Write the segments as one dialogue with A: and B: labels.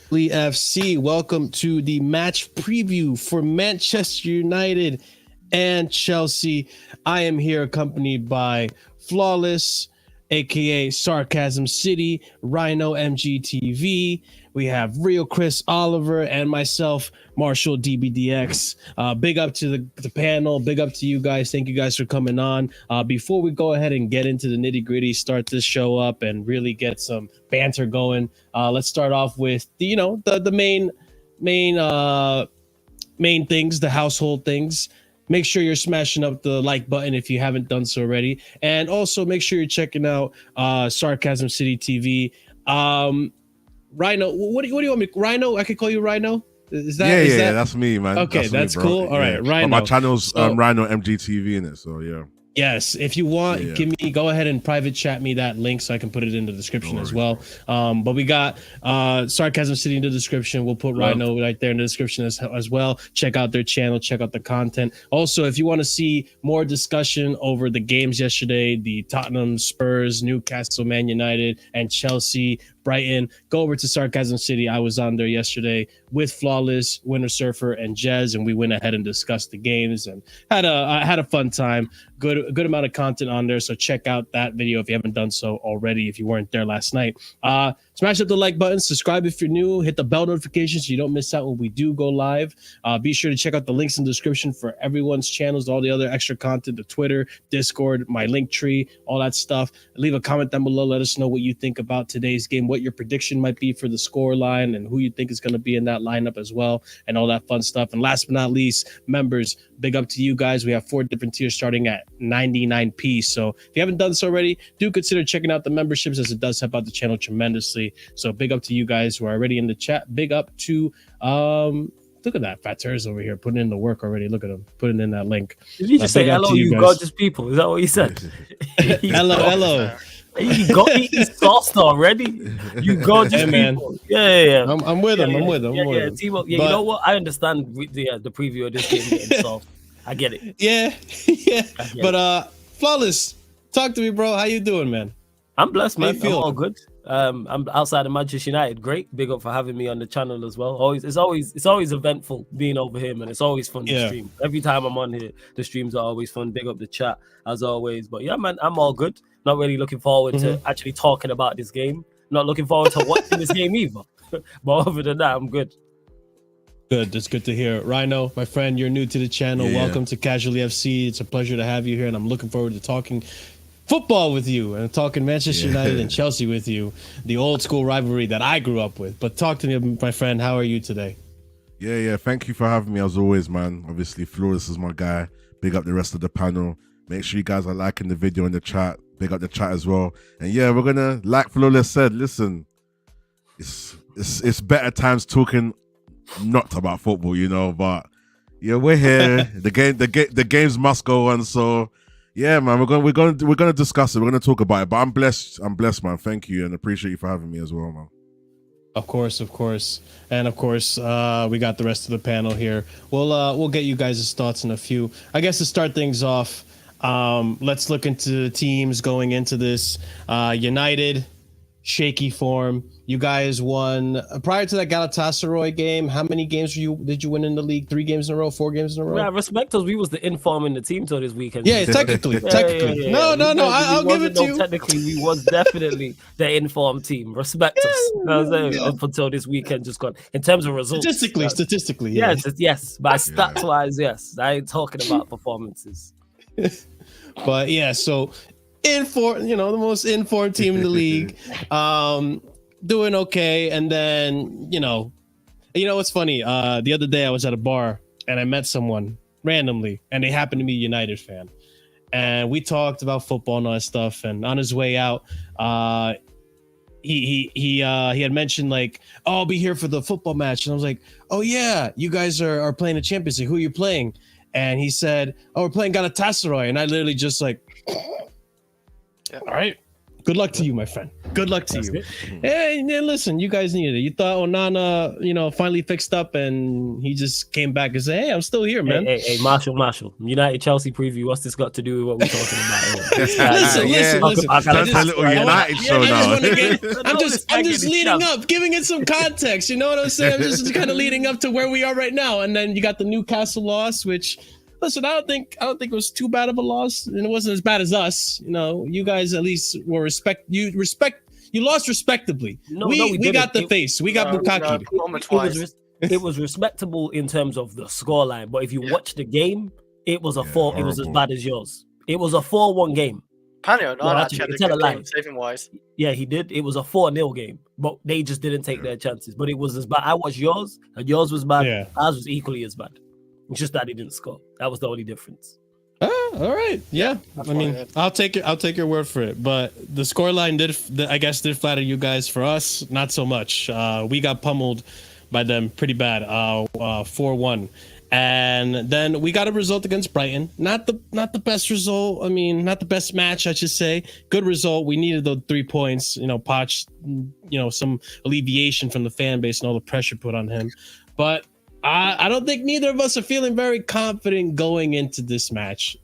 A: Casually FC, welcome to the match preview for Manchester United and Chelsea. I am here accompanied by Flawless, aka Sarcasm City, Rhino MGTV. We have Real Chris Oliver and myself, Marshalldbdx. Big up to the panel. Big up to you guys. Thank you guys for coming on. Before we go ahead and get into the nitty gritty, start this show up and really get some banter going. Let's start off with the main things, the household things. Make sure you're smashing up the like button if you haven't done so already, and also make sure you're checking out Sarcasm City TV. Rhino, what do you want me? Rhino, I could call you Rhino. Is that?
B: Yeah, that's me, man.
A: Okay, that's
B: me,
A: cool. All right, Rhino.
B: But my channel's Rhino MGTV in it, so yeah.
A: Yes, if you want, go ahead and private chat me that link so I can put it in the description as well. But we got Sarcasm City in the description. We'll put Rhino right there in the description as well. Check out their channel, check out the content. Also, if you want to see more discussion over the games yesterday, the Tottenham, Spurs, Newcastle, Man United, and Chelsea, Brighton, go over to Sarcasm City. I was on there yesterday with Flawless, Winter Surfer, and Jez, and we went ahead and discussed the games and had a fun time. Good amount of content on there, so check out that video if you haven't done so already, if you weren't there last night. Smash up the like button, subscribe if you're new, hit the bell notification so you don't miss out when we do go live. Be sure to check out the links in the description for everyone's channels, all the other extra content, the Twitter, Discord, my link tree, all that stuff. Leave a comment down below. Let us know what you think about today's game, what your prediction might be for the score line, and who you think is going to be in that lineup as well, and all that fun stuff. And last but not least, members, big up to you guys. We have 4 different tiers starting at 99p. So if you haven't done so already, do consider checking out the memberships, as it does help out the channel tremendously. So big up to you guys who are already in the chat. Big up to look at that fat Terz over here putting in the work already. Look at him putting in that link.
C: Did you just say hello, you gorgeous people? Is that what you said?
A: hello.
C: You got me sauced already. You gorgeous people. Yeah.
A: I'm with him.
C: Yeah. Team up. Yeah, you know what? I understand the preview of this game getting soft. I get it.
A: Yeah. But Flawless, talk to me, bro. How you doing, man?
C: I'm blessed, man. I'm all good. I'm outside of Manchester United. Great. Big up for having me on the channel as well. It's always eventful being over here, man. It's always fun to stream. Every time I'm on here, the streams are always fun. Big up the chat as always. But yeah, man, I'm all good. Not really looking forward to actually talking about this game. Not looking forward to watching this game either. But other than that, I'm good.
A: Good. That's good to hear. Rhino, my friend, you're new to the channel. Welcome to Casually FC. It's a pleasure to have you here, and I'm looking forward to talking football with you and talking Manchester United and Chelsea with you, the old school rivalry that I grew up with. But talk to me, my friend. How are you today?
B: Yeah. Thank you for having me as always, man. Obviously, Flawless is my guy. Big up the rest of the panel. Make sure you guys are liking the video in the chat. Big up the chat as well. And yeah, we're gonna, like Flawless said, listen, it's better times talking not about football, but yeah, we're here. the games must go on. So yeah, man, we're gonna discuss it. We're gonna talk about it. But I'm blessed, man. Thank you, and appreciate you for having me as well, man.
A: Of course. And of course, we got the rest of the panel here. We'll get you guys' thoughts in a few. I guess to start things off, let's look into the teams going into this. United, shaky form. You guys won prior to that Galatasaray game. How many games did you win in the league? 3 games in a row? 4 games in a row?
C: Yeah, respect us. We was the inform in the team till this weekend.
A: Yeah, technically. Yeah. No. I'll give it to you.
C: Technically, we was definitely the informed team. Respect us. Up until this weekend just gone. In terms of results,
A: statistically,
C: yes. By stats wise, yes. I ain't talking about performances.
A: But yeah, so the most informed team in the league, doing okay. And then what's funny, the other day I was at a bar and I met someone randomly, and they happened to be a United fan, and we talked about football and all that stuff. And on his way out, he had mentioned like, oh, I'll be here for the football match, and I was like, oh yeah, you guys are playing the Champions League. Who are you playing? And he said, oh, we're playing Galatasaray. And I literally just like, all right, Good luck to you, my friend. Good luck to you. Hey, listen, you guys needed it. You thought Onana, finally fixed up, and he just came back and said, "Hey, I'm still here, man."
C: Hey, Marshall. United Chelsea preview. What's this got to do with what we're talking about?
A: Listen.
B: I got a little United show now.
A: I'm just leading up, giving it some context. You know what I'm saying? I'm just kind of leading up to where we are right now, and then you got the Newcastle loss, which. Listen, I don't think it was too bad of a loss, and it wasn't as bad as us. You guys at least were you lost respectably. We got the face. We got Bukkake.
C: It was respectable in terms of the scoreline, but if you watch the game, it was a 4. Horrible. It was as bad as yours. It was a 4-1 game.
D: Panio, actually had a good game saving wise.
C: Yeah, he did. It was a 4-0 game, but they just didn't take their chances. But it was as bad. I watched yours, and yours was bad. Yeah. Ours was equally as bad. It's just that he didn't score. That was the only difference.
A: All right. Yeah. I mean, I'll take your word for it. But the scoreline did flatter you guys. For us, not so much. We got pummeled by them pretty bad. 4-1. And then we got a result against Brighton. Not the best result. I mean, not the best match, I should say. Good result. We needed those 3 points. POCH, some alleviation from the fan base and all the pressure put on him. But I don't think neither of us are feeling very confident going into this match.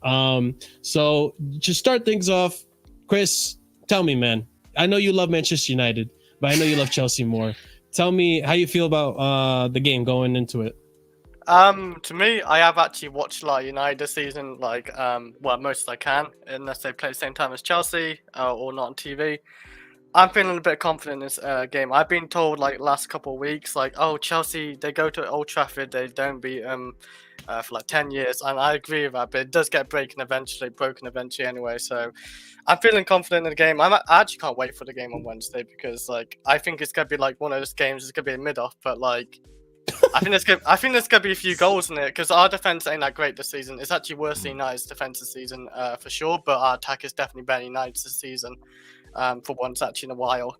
A: So to start things off, Chris, tell me, man. I know you love Manchester United, but I know you love Chelsea more. Tell me how you feel about the game going into it.
D: To me, I have actually watched United this season, most as I can, unless they play at the same time as Chelsea or not on TV. I'm feeling a bit confident in this game. I've been told last couple of weeks, Chelsea, they go to Old Trafford, they don't beat them for 10 years, and I agree with that. But it does get broken eventually anyway. So I'm feeling confident in the game. I actually can't wait for the game on Wednesday because I think it's gonna be one of those games. It's gonna be a mid-off, but I think there's gonna be a few goals in it because our defense ain't that great this season. It's actually worse than United's defense this season for sure. But our attack is definitely better than United's this season. For once actually in a while.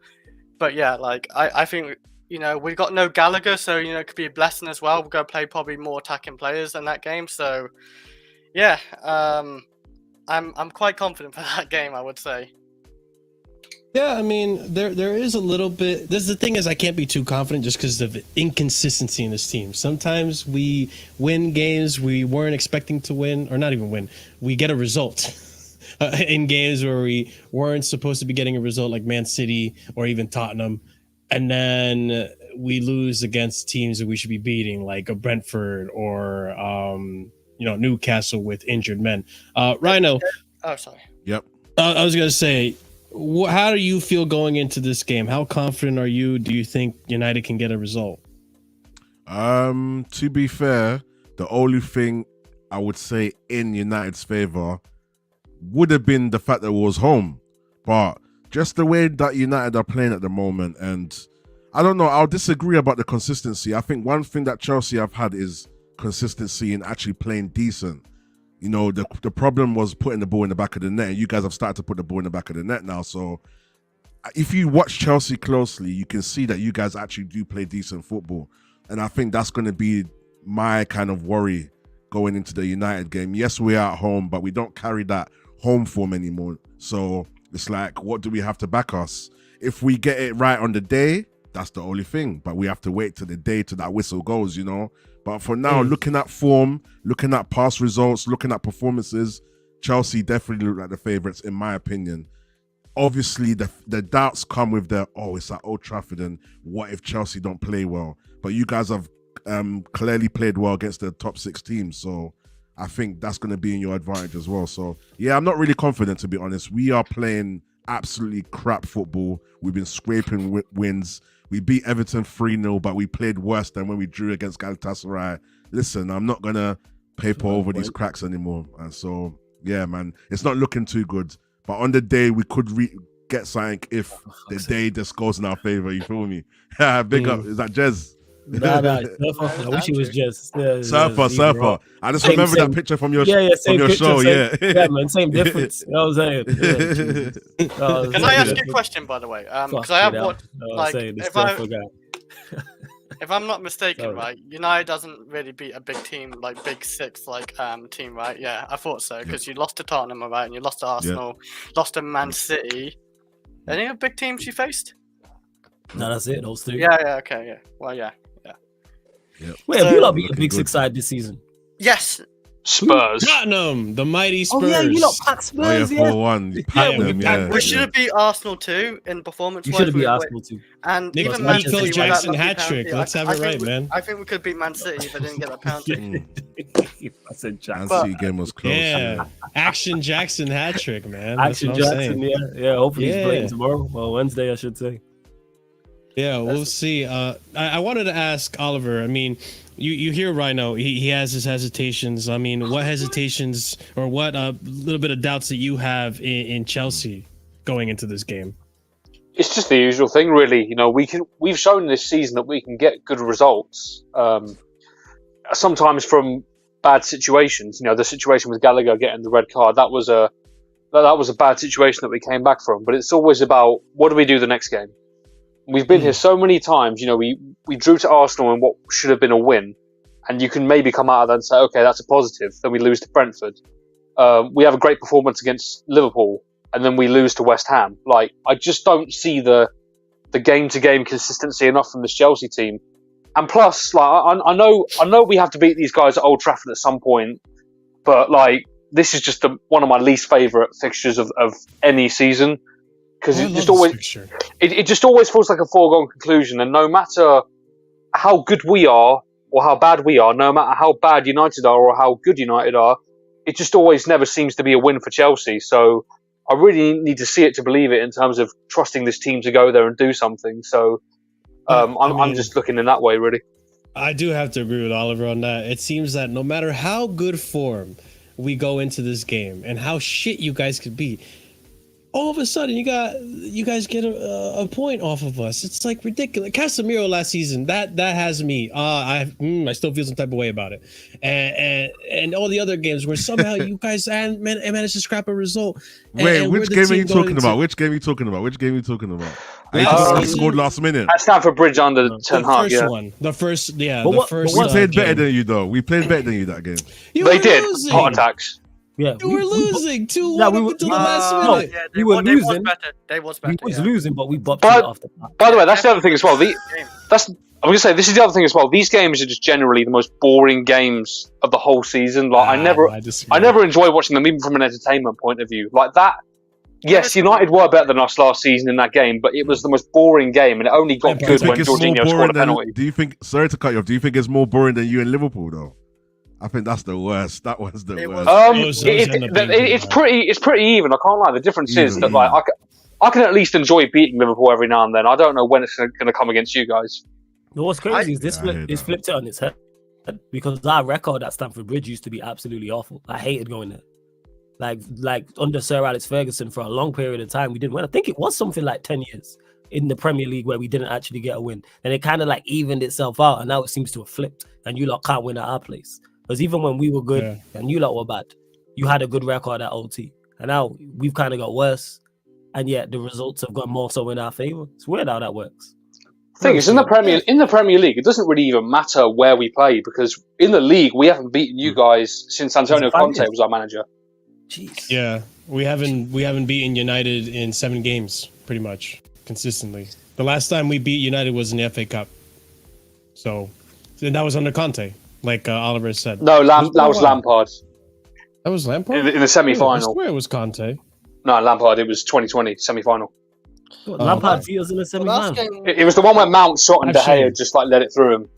D: But yeah, I think we've got no Gallagher, so it could be a blessing as well. We're gonna play probably more attacking players in that game. So yeah, I'm quite confident for that game, I would say.
A: Yeah, I mean there is a little bit. The thing is I can't be too confident just because of the inconsistency in this team. Sometimes we win games we weren't expecting to win, or not even win. We get a result. In games where we weren't supposed to be getting a result, like Man City or even Tottenham, and then we lose against teams that we should be beating, like a Brentford or Newcastle with injured men. Rhino.
D: Oh, sorry.
B: Yep.
A: I was gonna say, how do you feel going into this game? How confident are you? Do you think United can get a result?
B: To be fair, the only thing I would say in United's favor would have been the fact that it was home, but just the way that United are playing at the moment, and I don't know, I'll disagree about the consistency. I think one thing that Chelsea have had is consistency in actually playing decent. The problem was putting the ball in the back of the net, and you guys have started to put the ball in the back of the net now. So if you watch Chelsea closely, you can see that you guys actually do play decent football, and I think that's going to be my kind of worry going into the United game. Yes, we are at home, but we don't carry that home form anymore. So it's what do we have to back us? If we get it right on the day, that's the only thing. But we have to wait till the day till that whistle goes, But for now, looking at form, looking at past results, looking at performances, Chelsea definitely look like the favourites, in my opinion. Obviously, the doubts come with it's at Old Trafford, and what if Chelsea don't play well? But you guys have clearly played well against the top 6 teams, so I think that's going to be in your advantage as well. So, yeah, I'm not really confident, to be honest. We are playing absolutely crap football. We've been scraping wins. We beat Everton 3-0, but we played worse than when we drew against Galatasaray. Listen, I'm not going to paper over these cracks anymore. And so, yeah, man, it's not looking too good. But on the day, we could get something if the day just goes in our favor. You feel me? Big up. Is that Jez?
C: Nah, I wish it was just
B: Surfer. I just remember that picture from your show.
C: Yeah, man, same difference. You know what I'm saying?
D: Can I ask you a question, by the way? Because I have watched, if I'm not mistaken, right, United doesn't really beat a big team, big 6, team, right? Yeah, I thought so, because you lost to Tottenham, right, and you lost to Arsenal, lost to Man City. Any other big teams you faced?
C: No, that's it. Those three.
D: Yeah, okay, yeah. Well, yeah.
B: Yep.
C: Wait, have you lot beat a
B: Looking
C: big
B: good.
C: 6 side this season?
D: Yes.
E: Spurs.
A: Tottenham, the mighty Spurs.
C: Oh yeah, you lot packed
B: Oh yeah,
C: Spurs, yeah.
B: 4-1. You
A: Yeah,
B: packed
A: we
B: them,
A: packed-
B: yeah.
D: We should have beat Arsenal too in performance.
C: You should have beat Arsenal too.
D: And
A: Nick-
D: even Man
C: Nico
D: City with that
A: Jackson
D: lucky
A: hat-trick.
D: penalty.
A: Let's have it right, man.
D: I think we could beat Man City if I didn't get that penalty.
C: I said Jackson.
B: Man City game was close.
A: Yeah, Action Jackson hat trick, man. That's
C: Action
A: what I'm
C: Jackson,
A: saying.
C: yeah. Hopefully he's
A: Yeah.
C: playing tomorrow. Well, Wednesday, I should say.
A: Yeah, we'll see. I wanted to ask Oliver. I mean, you hear Rhino. He has his hesitations. I mean, what hesitations or what little bit of doubts that you have in Chelsea going into this game?
E: It's just the usual thing, really. You know, we've shown this season that we can get good results. Sometimes from bad situations. You know, the situation with Gallagher getting the red card, that was a bad situation that we came back from. But it's always about what do we do the next game. We've been here so many times. You know, we drew to Arsenal in what should have been a win, and you can maybe come out of that and say, okay, that's a positive. Then we lose to Brentford. We have a great performance against Liverpool, and then we lose to West Ham. Like, I just don't see the game-to-game consistency enough from this Chelsea team. And plus, like, I know we have to beat these guys at Old Trafford at some point, but like, this is just one of my least favourite fixtures of any season. Because it just always feels like a foregone conclusion, and no matter how good we are or how bad we are, no matter how bad United are or how good United are, it just always never seems to be a win for Chelsea. So I really need to see it to believe it in terms of trusting this team to go there and do something. So I'm just looking in that way, really.
A: I do have to agree with Oliver on that. It seems that no matter how good form we go into this game and how shit you guys could be, all of a sudden you guys get a point off of us. It's like ridiculous. Casemiro last season, that has me. I still feel some type of way about it. And all the other games where somehow you guys managed to scrap a result.
B: Wait, which game are you talking about? Which game are you talking about? They scored last minute.
E: At Stamford Bridge under Ten Hag, yeah.
A: The first.
B: We played better than you, though. We played better than you that game.
E: They did. Hot attacks.
C: Yeah,
A: we were losing 2-1 until the last minute.
D: Yeah,
C: we were losing.
D: They was better.
C: We was losing, but we bopped
E: By
C: it after that.
E: By the way, that's the other thing as well. I'm going to say this is the other thing as well. These games are just generally the most boring games of the whole season. Like I never enjoy watching them, even from an entertainment point of view. Like that. Yes, United were better than us last season in that game, but it was the most boring game, and it only got good when Jorginho scored a penalty.
B: Do you think? Sorry to cut you off. Do you think it's more boring than you in Liverpool, though? I think that's the worst. That was the worst.
E: It's pretty even. I can't lie. The difference is that like I can at least enjoy beating Liverpool every now and then. I don't know when it's going to come against you guys.
C: No, what's crazy is this flipped it on its head, because our record at Stamford Bridge used to be absolutely awful. I hated going there. Like under Sir Alex Ferguson for a long period of time, we didn't win. I think it was something like 10 years in the Premier League where we didn't actually get a win. And it kind of like evened itself out, and now it seems to have flipped. And you lot can't win at our place. Because even when we were good and you lot were bad, you had a good record at OT. And now we've kind of got worse, and yet the results have gone more so in our favour. It's weird how that works.
E: Thing is, in the Premier League, it doesn't really even matter where we play, because in the league we haven't beaten you guys since Antonio Conte was our manager.
C: Jeez.
A: Yeah, we haven't beaten United in 7 games, pretty much consistently. The last time we beat United was in the FA Cup, so that was under Conte, like Oliver said.
E: No, that was Lampard.
A: That was Lampard
E: in the semi-final.
A: I swear it was Conte.
E: No, Lampard. It was 2020 semi-final.
C: Lampard feels in the semi-final.
E: It was the one where Mount shot and De Gea just like let it through him.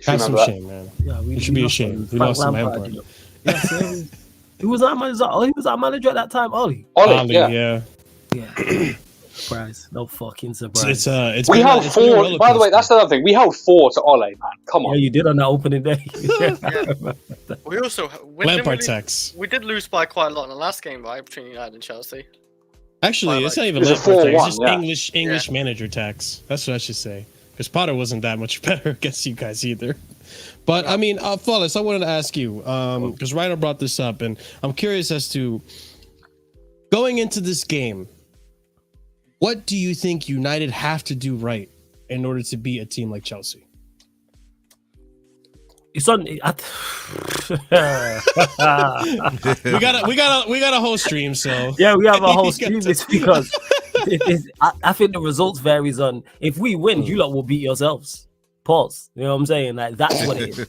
A: That's some shame, man. Yeah, we should be ashamed. We lost to Lampard.
C: Who was our manager? Oh, he was our manager at that time. Ollie,
A: yeah.
C: Surprise! No fucking surprise.
E: We held 4. By the way, that's the other thing. We held 4 to Ole, man. Come on.
C: Yeah, you did on that opening day.
D: We also
A: Lampard tax.
D: We did lose by quite a lot in the last game, right, between United and Chelsea.
A: Actually, it's not even Lampard tax. It's just English manager tax. That's what I should say. Because Potter wasn't that much better against you guys either. But I mean, Flawless, I wanted to ask you, because Ryder brought this up, and I'm curious as to going into this game, what do you think United have to do right in order to beat a team like Chelsea?
C: It's on.
A: we got a whole stream, so
C: yeah, we have a whole stream. It's because I think the results varies on if we win, you lot will beat yourselves. Pause. You know what I'm saying? Like that's what it is.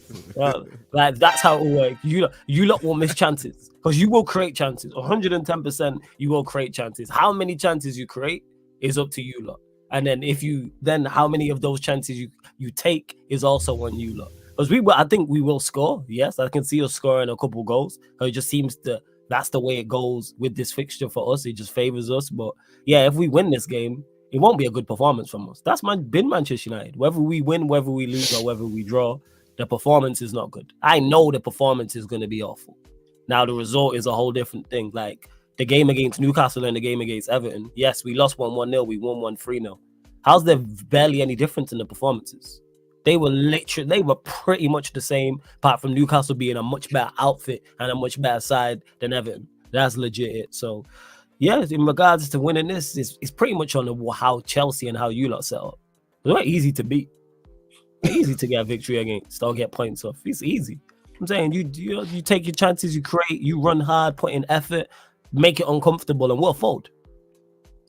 C: Like that's how it will work. You lot will miss chances because you will create chances. 110%, you will create chances. How many chances you create is up to you lot. And then how many of those chances you take is also on you lot. Because I think we will score. Yes, I can see us scoring a couple goals. It just seems that's the way it goes with this fixture for us. It just favors us. But yeah, if we win this game, it won't be a good performance from us. That's been Manchester United. Whether we win, whether we lose, or whether we draw, the performance is not good. I know the performance is going to be awful. Now, the result is a whole different thing. Like the game against Newcastle and the game against Everton. Yes, we lost 1-0. We won 1-3-0. How's there barely any difference in the performances? They were pretty much the same, apart from Newcastle being a much better outfit and a much better side than Everton. That's legit it. So, yeah, in regards to winning this, it's pretty much on how Chelsea and how you lot set up. It's not easy to beat. It's easy to get a victory against or get points off. It's easy. I'm saying you take your chances, you create, you run hard, put in effort, make it uncomfortable, and we'll fold.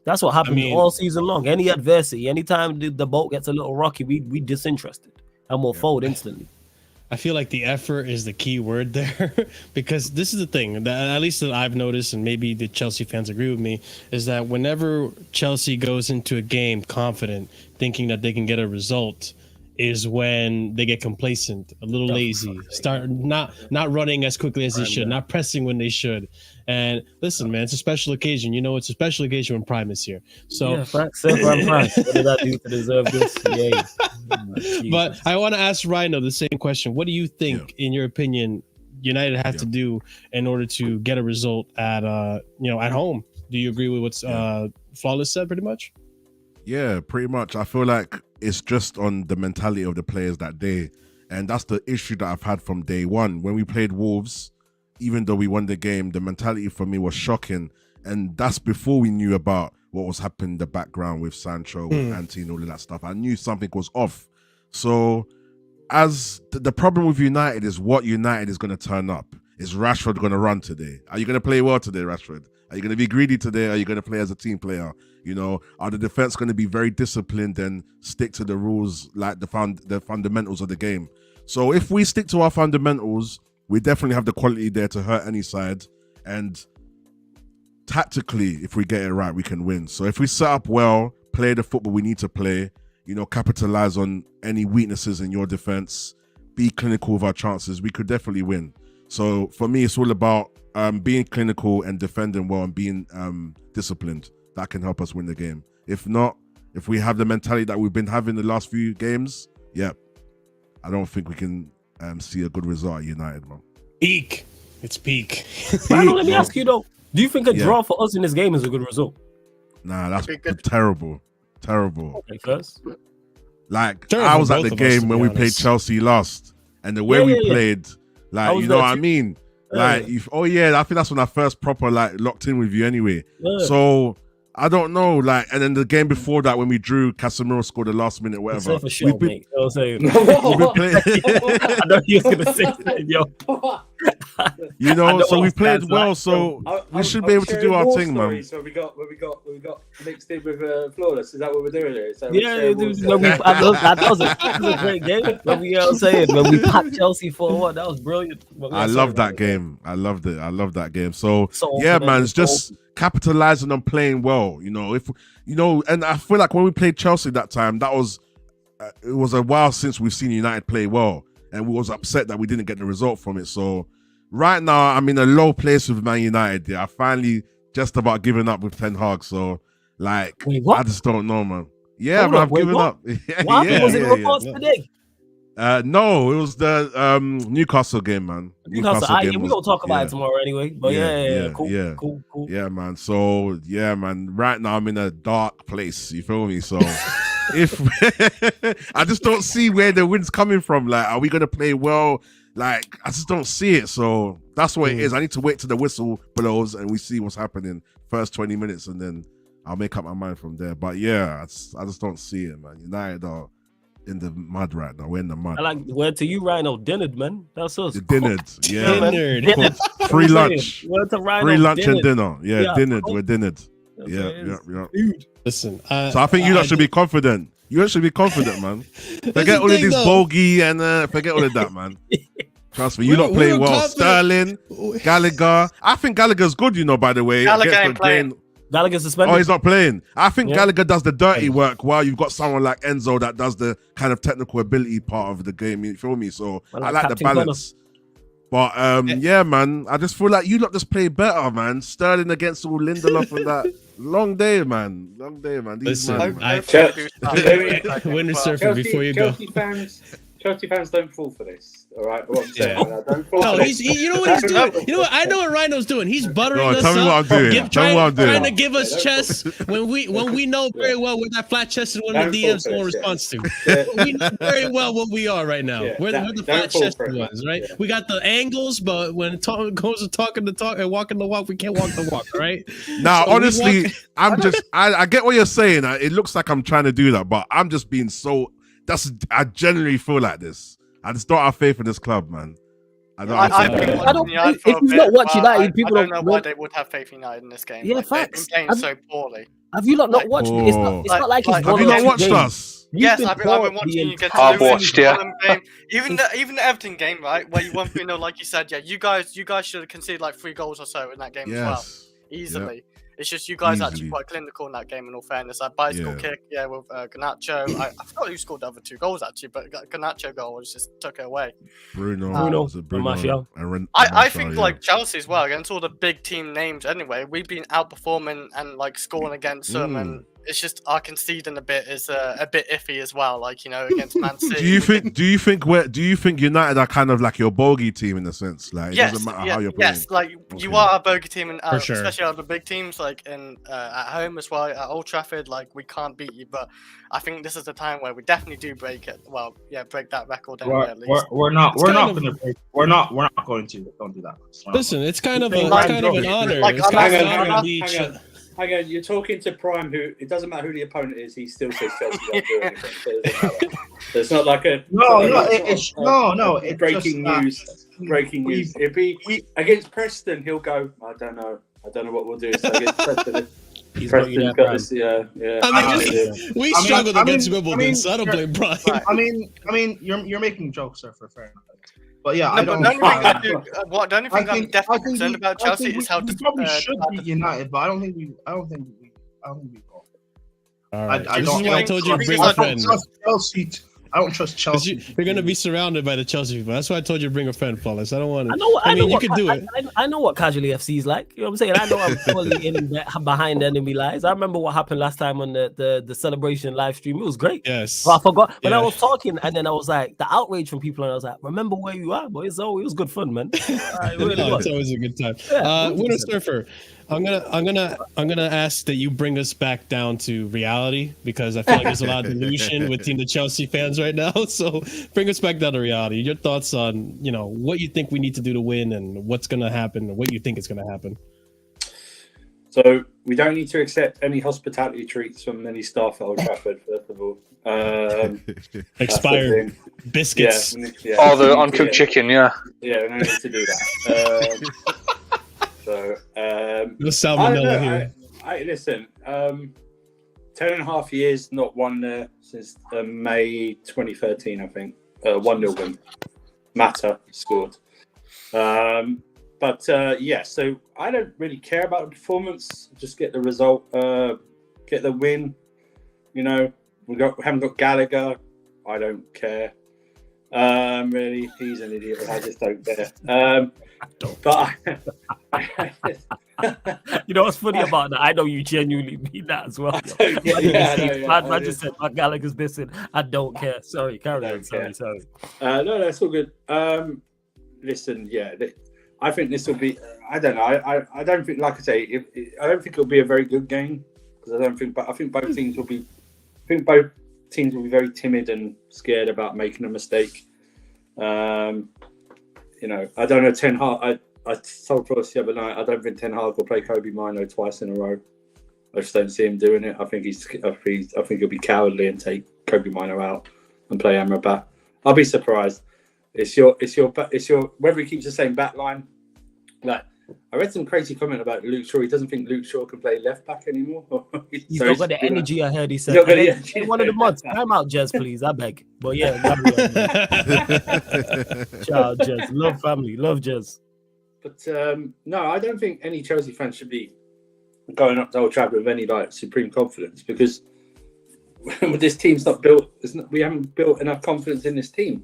C: That's what happens all season long. Any adversity, anytime the boat gets a little rocky, we disinterested and we'll fold instantly.
A: I feel like the effort is the key word there because this is the thing that at least that I've noticed, and maybe the Chelsea fans agree with me, is that whenever Chelsea goes into a game confident, thinking that they can get a result, is when they get complacent, a little lazy, start not running as quickly as they should, not pressing when they should. And listen, man, it's a special occasion. You know, it's a special occasion when Prime is here. So,
C: yeah, facts. What did I do to deserve this? Yeah.
A: But I want to ask Rhino the same question. What do you think, in your opinion, United have to do in order to get a result at at home? Do you agree with what's Flawless said, pretty much?
B: Yeah, pretty much. I feel like it's just on the mentality of the players that day, and that's the issue that I've had from day one. When we played Wolves, even though we won the game, the mentality for me was shocking. And that's before we knew about what was happening in the background with Sancho, with Ante and all of that stuff. I knew something was off. So as the problem with United is what United is going to turn up. Is Rashford going to run today? Are you going to play well today, Rashford? Are you going to be greedy today? Are you going to play as a team player? You know, are the defense going to be very disciplined and stick to the rules, like the fundamentals of the game? So if we stick to our fundamentals, we definitely have the quality there to hurt any side. And tactically, if we get it right, we can win. So if we set up well, play the football we need to play, capitalize on any weaknesses in your defense, be clinical with our chances, we could definitely win. So for me, it's all about being clinical and defending well and being disciplined. That can help us win the game. If not, if we have the mentality that we've been having the last few games, I don't think we can see a good result at United, man.
A: Peak. It's peak.
C: Let me ask you though, do you think a draw for us in this game is a good result?
B: Nah, that's terrible.
C: Okay, first.
B: Like, I was at the game when we played Chelsea last, and the way we played, like, you know what I mean? Like, I think that's when I first proper locked in with you anyway. Yeah. So I don't know, and then the game before that when we drew, Casemiro scored the last minute, whatever.
C: For sure, mate. I was saying. I know you were gonna say that, yo.
B: So we played well, so we should be able to do our thing, man.
F: So we got mixed in with Flawless. Is that what we're doing here? So
C: that was a great game. When we packed Chelsea 4-1, that was brilliant.
B: I love that game. I loved it. I love that game. So man, it's just capitalizing on playing well. And I feel like when we played Chelsea that time, that was it was a while since we've seen United play well, and we was upset that we didn't get the result from it. So right now, I'm in a low place with Man United. I finally just about given up with Ten Hag. So I just don't know, man. Yeah, I've given up.
C: What was it reports today?
B: No, it was the Newcastle game, man.
C: Newcastle game. We're gonna talk about it tomorrow anyway. But cool.
B: Yeah, man. So man. Right now I'm in a dark place. You feel me? So if I just don't see where the win's coming from. Like, are we gonna play well? Like, I just don't see it. So that's what it is. I need to wait till the whistle blows and we see what's happening first 20 minutes, and then I'll make up my mind from there. But I just don't see it, man. United are in the mud right now. We're in the mud.
C: I like word to you, Rhino. Dinnered, man. That's us.
B: Dinnered, yeah.
C: Dinnered.
B: Free lunch.
C: Word to Rhino.
B: Free lunch
C: dinnered.
B: and dinner. Yeah, dinnered. We're dinnered. Yeah.
A: Listen,
B: so I think you lot should be confident. You should be confident, man. Forget all of this bogey and forget all of that, man. Trust me, you lot play well. Sterling, Gallagher. I think Gallagher's good, by the way.
D: Gallagher ain't playing.
C: Gallagher's suspended.
B: Oh, he's not playing. I think Gallagher does the dirty work while you've got someone like Enzo that does the kind of technical ability part of the game. You feel me? So I like the balance. But yeah, man, I just feel like you lot just play better, man. Sterling against all Lindelof and that. Long day, man.
A: Listen,
F: Winner
A: Surfer before you go.
F: Chelsea fans don't fall for this. All right, what I'm saying. Don't fall
A: No,
F: for
A: you know what he's doing. You know what? I know what Rhino's doing. He's buttering us
B: tell me
A: up.
B: what I'm doing.
A: Trying to give us chess when we know very well we're that flat chested one of the DMs no response to. We know very well what we are right now. We're the flat chested ones, right? Yeah. We got the angles, but when it goes to talking the talk and walking the walk, we can't walk the walk, right?
B: Now, so honestly, I get what you're saying. It looks like I'm trying to do that, but I'm just being so. I genuinely feel like this. I just don't have faith in this club, man.
D: If you've
C: not watched United, people
D: don't know why they would have faith in United in this game.
C: Yeah,
D: like,
C: facts.
D: They've been playing so poorly.
C: Have you not watched it? It's not like it's
B: have you not watched us?
D: Yes, I've been watching you get
E: I've watched, yeah.
D: Even the Everton game, right, where you won 3-0, like you said, yeah, you guys should have conceded like 3 goals or so in that game as well, easily. Yep. It's just you guys actually quite clinical in that game, in all fairness. That bicycle kick, with Garnacho. I forgot who scored the other 2 goals, actually, but Garnacho goal just took it away.
B: Bruno
C: Martial.
D: I think, like, Chelsea as well, against all the big team names anyway, we've been outperforming and, like, scoring against them, and it's just our conceding a bit is a bit iffy as well, like, against Man City.
B: Do you think United are kind of like your bogey team in a sense? Like, it doesn't matter how you're playing.
D: Yes, like you are a bogey team, and especially out of the big teams, like in at home as well at Old Trafford. Like, we can't beat you, but I think this is the time where we definitely do break it. Well, break that record anyway, at least.
G: We're not going to. Don't do that.
A: Listen, it's kind of an honor.
F: Hang on, you're talking to Prime, who it doesn't matter who the opponent is, he still says Chelsea won't do anything. So it's not like a breaking news. Breaking news. It'd be against Preston. He'll go. I don't know what we'll do. So against Preston, Preston's got this.
A: We struggled against Wimbledon, so I don't blame Prime.
G: I mean, you're making jokes, sir, for fair enough. But yeah,
D: the only thing I'm definitely concerned about Chelsea is how
G: we probably should beat United, but I don't think we will.
A: All right. This is why I told you to bring a friend.
G: I don't trust Chelsea.
A: You're going to be surrounded by the Chelsea people. That's why I told you to bring a friend, fellas. I don't want to.
C: You can do it. I know what Casually FC is like. You know what I'm saying? I know I'm fully behind enemy lines. I remember what happened last time on the celebration live stream. It was great.
A: Yes.
C: But I forgot when I was talking, and then I was like, the outrage from people, and I was like, remember where you are, boys? So it was good fun, man.
A: It's always a good time. Winner Surfer. I'm gonna ask that you bring us back down to reality, because I feel like there's a lot of delusion within the Chelsea fans right now. So bring us back down to reality. Your thoughts on what you think we need to do to win, and what's gonna happen, and what you think is gonna happen.
F: So we don't need to accept any hospitality treats from any staff at Old Trafford. First of all,
A: expired biscuits.
E: The uncooked chicken. Yeah,
F: we don't need to do that. So,
A: no salmonella here.
F: Listen, 10.5 years not won there since May 2013, I think. 1-0 win. Mata scored. But so I don't really care about the performance. Just get the result, get the win. We haven't got Gallagher. I don't care. Really, he's an idiot, but I just don't care.
C: You know what's funny about that? I know you genuinely mean that as well. I just said my Gallagher's missing. I don't care. Sorry, carry on. Sorry.
F: No, that's all good. Listen, I think this will be. I don't know. I don't think, like I say, I don't think it'll be a very good game, because I think both teams will be. I think both teams will be very timid and scared about making a mistake. I don't know. Ten Hag. I told Ross the other night, I don't think Ten Hag will play Kobe Mino twice in a row. I just don't see him doing it. I think he'll be cowardly and take Kobe Mino out and play Amrabat. I'll be surprised. It's your whether he keeps the same back line. Like, I read some crazy comment about Luke Shaw. He doesn't think Luke Shaw can play left back anymore.
C: He's not got the energy. I heard he said. One of the mods, time out, Jez, please. I beg. But yeah, ciao, Jez. Love family, love Jez.
F: But no, I don't think any Chelsea fan should be going up to Old Trafford with any like supreme confidence, because this team's not built. We haven't built enough confidence in this team.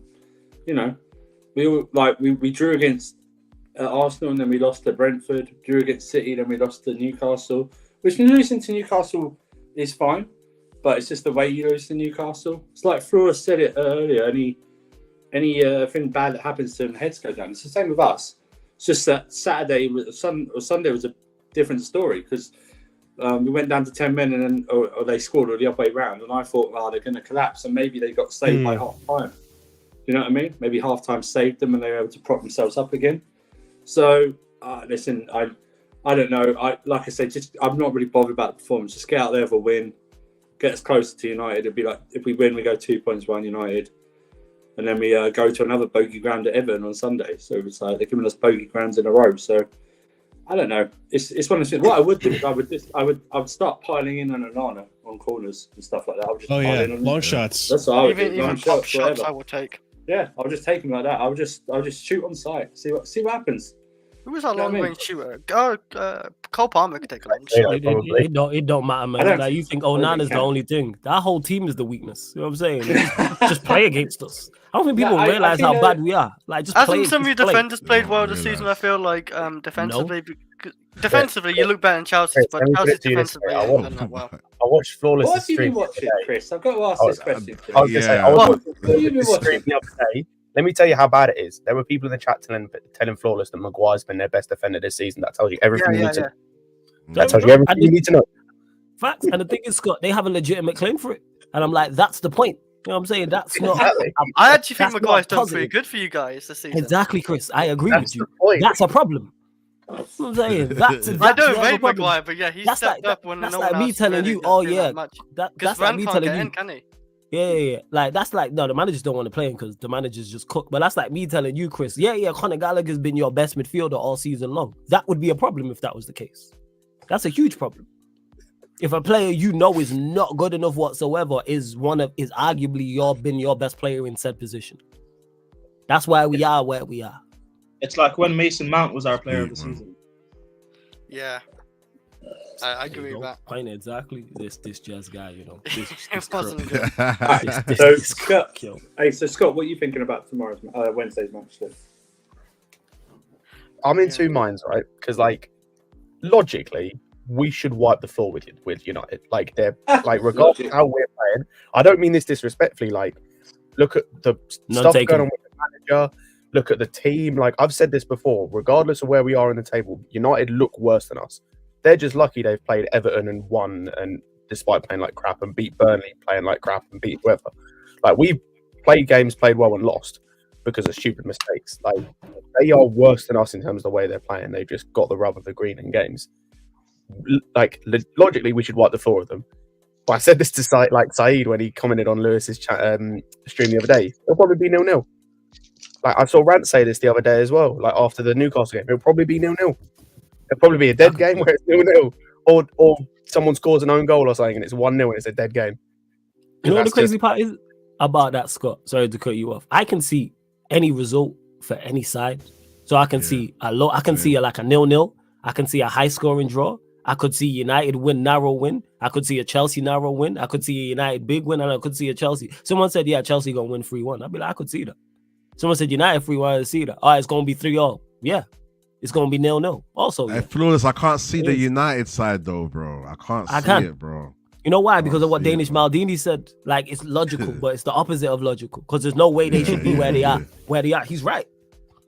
F: You know, we drew against Arsenal, and then we lost to Brentford. Drew against City, then we lost to Newcastle. Which losing to Newcastle is fine, but it's just the way you lose to Newcastle. It's like Flores said it earlier. Anything bad that happens to them, heads go down. It's the same with us. It's just that Sunday was a different story, because we went down to 10 men and then or they scored, or the other way round, and I thought, they're going to collapse, and maybe they got saved by half time. You know what I mean? Maybe half time saved them and they were able to prop themselves up again. So listen, I don't know. Like I said, I'm not really bothered about the performance. Just get out there with a win, get us closer to United. It'd be like, if we win, we go 2 points behind United, and then we go to another bogey ground at Everton on Sunday. So it's like they're giving us bogey grounds in a row. So I don't know. It's one of the things. What I would do is I would start piling in on Onana on corners and stuff like that. I would just pile in on
A: long shots.
F: That's what I would do.
D: Even pop shots, I will take.
F: Yeah, I'll just take them like that. I'll just shoot on sight. See what happens.
D: Who was our long range shooter? Cole Palmer could take a long shot.
C: It don't matter, man. Like, you think Onana's the only thing. That whole team is the weakness. You know what I'm saying? Just play against us. I don't think people realize how bad we are. Like, just play.
D: Hasn't some of your defenders played well this season? I feel like defensively. Defensively, you look better than Chelsea, but Chelsea's defensively hasn't done that well.
H: I watched Flawless.
F: What have you been watching, Chris? I've got to ask this question.
H: I was going to say, I was watching the stream the other day. Let me tell you how bad it is. There were people in the chat telling Flawless that Maguire's been their best defender this season. That tells you everything you need to know. That tells you everything you need to know.
C: Facts. And the thing is, Scott, they have a legitimate claim for it. And I'm like, that's the point. You know what I'm saying? That's not.
D: I actually think Maguire's done pretty good for you guys this season.
C: Exactly, Chris. I agree with you. That's a problem. You know what I'm saying?
D: I don't rate Maguire, but yeah, he stepped up when
C: that's
D: no
C: like
D: one
C: me
D: else
C: telling you, oh yeah, that's like me telling you.
D: Can he?
C: Yeah. Like, that's like, no, the managers don't want to play him because the managers just cook. But that's like me telling you, Chris, yeah, Conor Gallagher's been your best midfielder all season long. That would be a problem if that was the case. That's a huge problem. If a player you know is not good enough whatsoever is arguably been your best player in said position. That's why we are where we are.
G: It's like when Mason Mount was our player of the season.
D: Yeah. I agree with that.
C: Quite exactly. This jazz guy, you know.
D: It wasn't good.
F: So Scott, what are you thinking about tomorrow's Wednesday's match?
H: I'm in two minds, right? Because like logically, we should wipe the floor with United. Like they're like regardless of how we're playing. I don't mean this disrespectfully. Like look at the stuff going on with the manager. Look at the team. Like I've said this before. Regardless of where we are in the table, United look worse than us. They're just lucky they've played Everton and won, and despite playing like crap, and beat Burnley playing like crap and beat whoever. Like we played games, played well and lost because of stupid mistakes. Like they are worse than us in terms of the way they're playing. They just got the rub of the green in games. Like logically, we should wipe the floor of them. But I said this to Saeed when he commented on Lewis's stream the other day. It'll probably be 0-0. Like I saw Rant say this the other day as well. Like after the Newcastle game, it'll probably be 0-0. It'll probably be a dead game where it's 0-0, or someone scores an own goal or something and it's 1-0 and it's a dead game.
C: You know what the crazy part is about that, Scott? Sorry to cut you off. I can see any result for any side. So I can see a 0-0. I can see a high scoring draw. I could see United win, narrow win. I could see a Chelsea narrow win. I could see a United big win, and I could see a Chelsea. Someone said, yeah, Chelsea gonna win 3-1. I'd be like, I could see that. Someone said United 3-1, I see that. All right, it's gonna be 3-0. Yeah. It's gonna be 0-0. Also,
B: hey, Flawless, I can't see the United side though, bro. I can't see it, bro.
C: You know why? Because of what Danish Maldini said. Like it's logical, but it's the opposite of logical. Because there's no way they should be where they are. Where they are. He's right.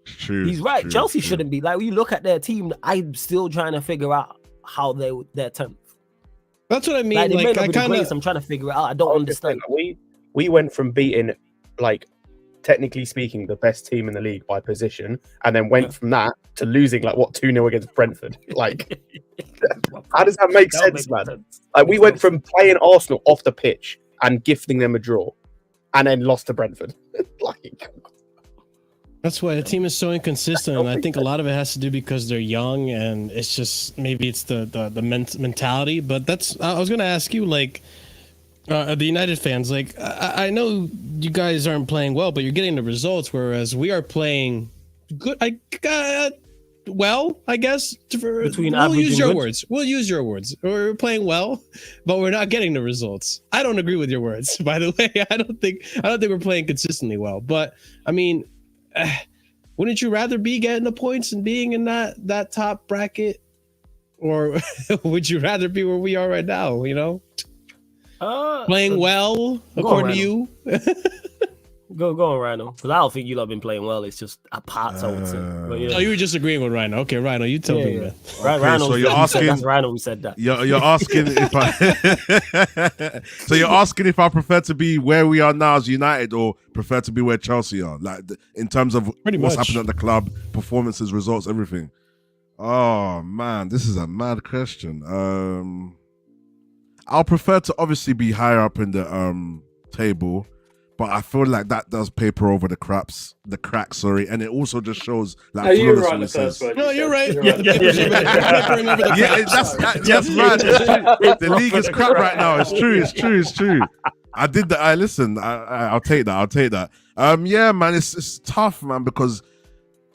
B: True.
C: He's right. Chelsea shouldn't be. Like when you look at their team, I'm still trying to figure out how they're 10th.
A: That's what I mean.
C: Like I'm trying to figure it out. I don't understand.
H: We went from beating, like, technically speaking, the best team in the league by position, and then went from that to losing 2-0 against Brentford. Like, how does that make sense, man? Like, we went from playing Arsenal off the pitch and gifting them a draw, and then lost to Brentford.
A: That's why the team is so inconsistent, and I think a lot of it has to do because they're young, and it's just maybe it's the mentality. But that's I was gonna ask you, like, the United fans, like, I know you guys aren't playing well, but you're getting the results, whereas we are playing good. Well, I guess we'll use your words. We'll use your words. We're playing well, but we're not getting the results. I don't agree with your words, by the way. I don't think we're playing consistently well. But I mean, wouldn't you rather be getting the points and being in that top bracket, or would you rather be where we are right now? You know, playing well according to you.
C: Go on, Rhino. Because I don't think you lot been playing well. It's just a part, I would say. But yeah.
A: Oh, you were just agreeing with Rhino. Okay, Rhino, you tell me, man.
C: Rhino,
B: so you're asking.
C: That's Rhino who said that.
B: You're asking if I. So you're asking if I prefer to be where we are now as United, or prefer to be where Chelsea are, like in terms of what's happening at the club, performances, results, everything. Oh man, this is a mad question. I'll prefer to obviously be higher up in the table. But I feel like that does paper over the cracks, and it also just shows like.
F: No, you're right. The first word.
A: No, you're right.
B: That's mad. The league is crap right now. It's true. I did that. Listen. I'll take that. Yeah, man. It's tough, man, because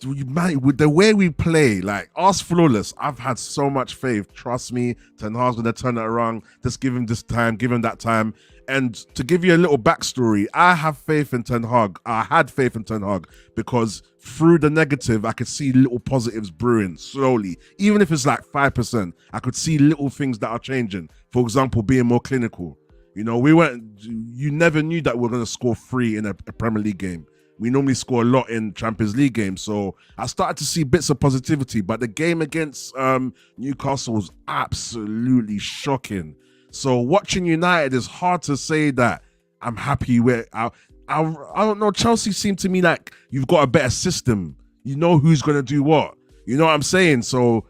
B: with the way we play, like us flawless, I've had so much faith. Trust me, Ten Hag's gonna turn it around. Just give him this time, give him that time. And to give you a little backstory, I have faith in Ten Hag. I had faith in Ten Hag because through the negative, I could see little positives brewing slowly. Even if it's like 5%, I could see little things that are changing. For example, being more clinical. You know, you never knew that we're going to score 3 in a Premier League game. We normally score a lot in Champions League games. So I started to see bits of positivity. But the game against Newcastle was absolutely shocking. So watching United is hard to say that I'm happy with. I don't know. Chelsea seemed to me like you've got a better system. You know who's going to do what. You know what I'm saying? So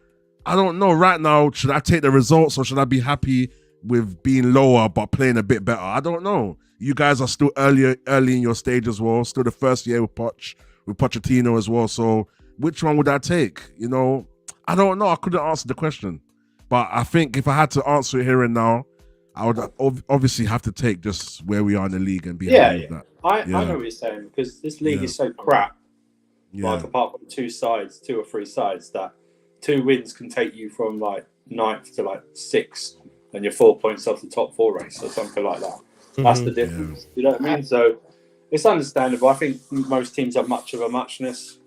B: I don't know right now. Should I take the results or should I be happy with being lower but playing a bit better? I don't know. You guys are still early in your stage as well. Still the first year with POCH, with Pochettino as well. So which one would I take? You know, I don't know. I couldn't answer the question. But I think if I had to answer it here and now, I would obviously have to take just where we are in the league and be happy with that.
F: I know what you're saying, because this league is so crap. Like, apart from 2 or 3 sides, that 2 wins can take you from like 9th to like 6th, and you're 4 points off the top 4 race or something like that. That's the difference. You know what I mean? So it's understandable. I think most teams are much of a muchness.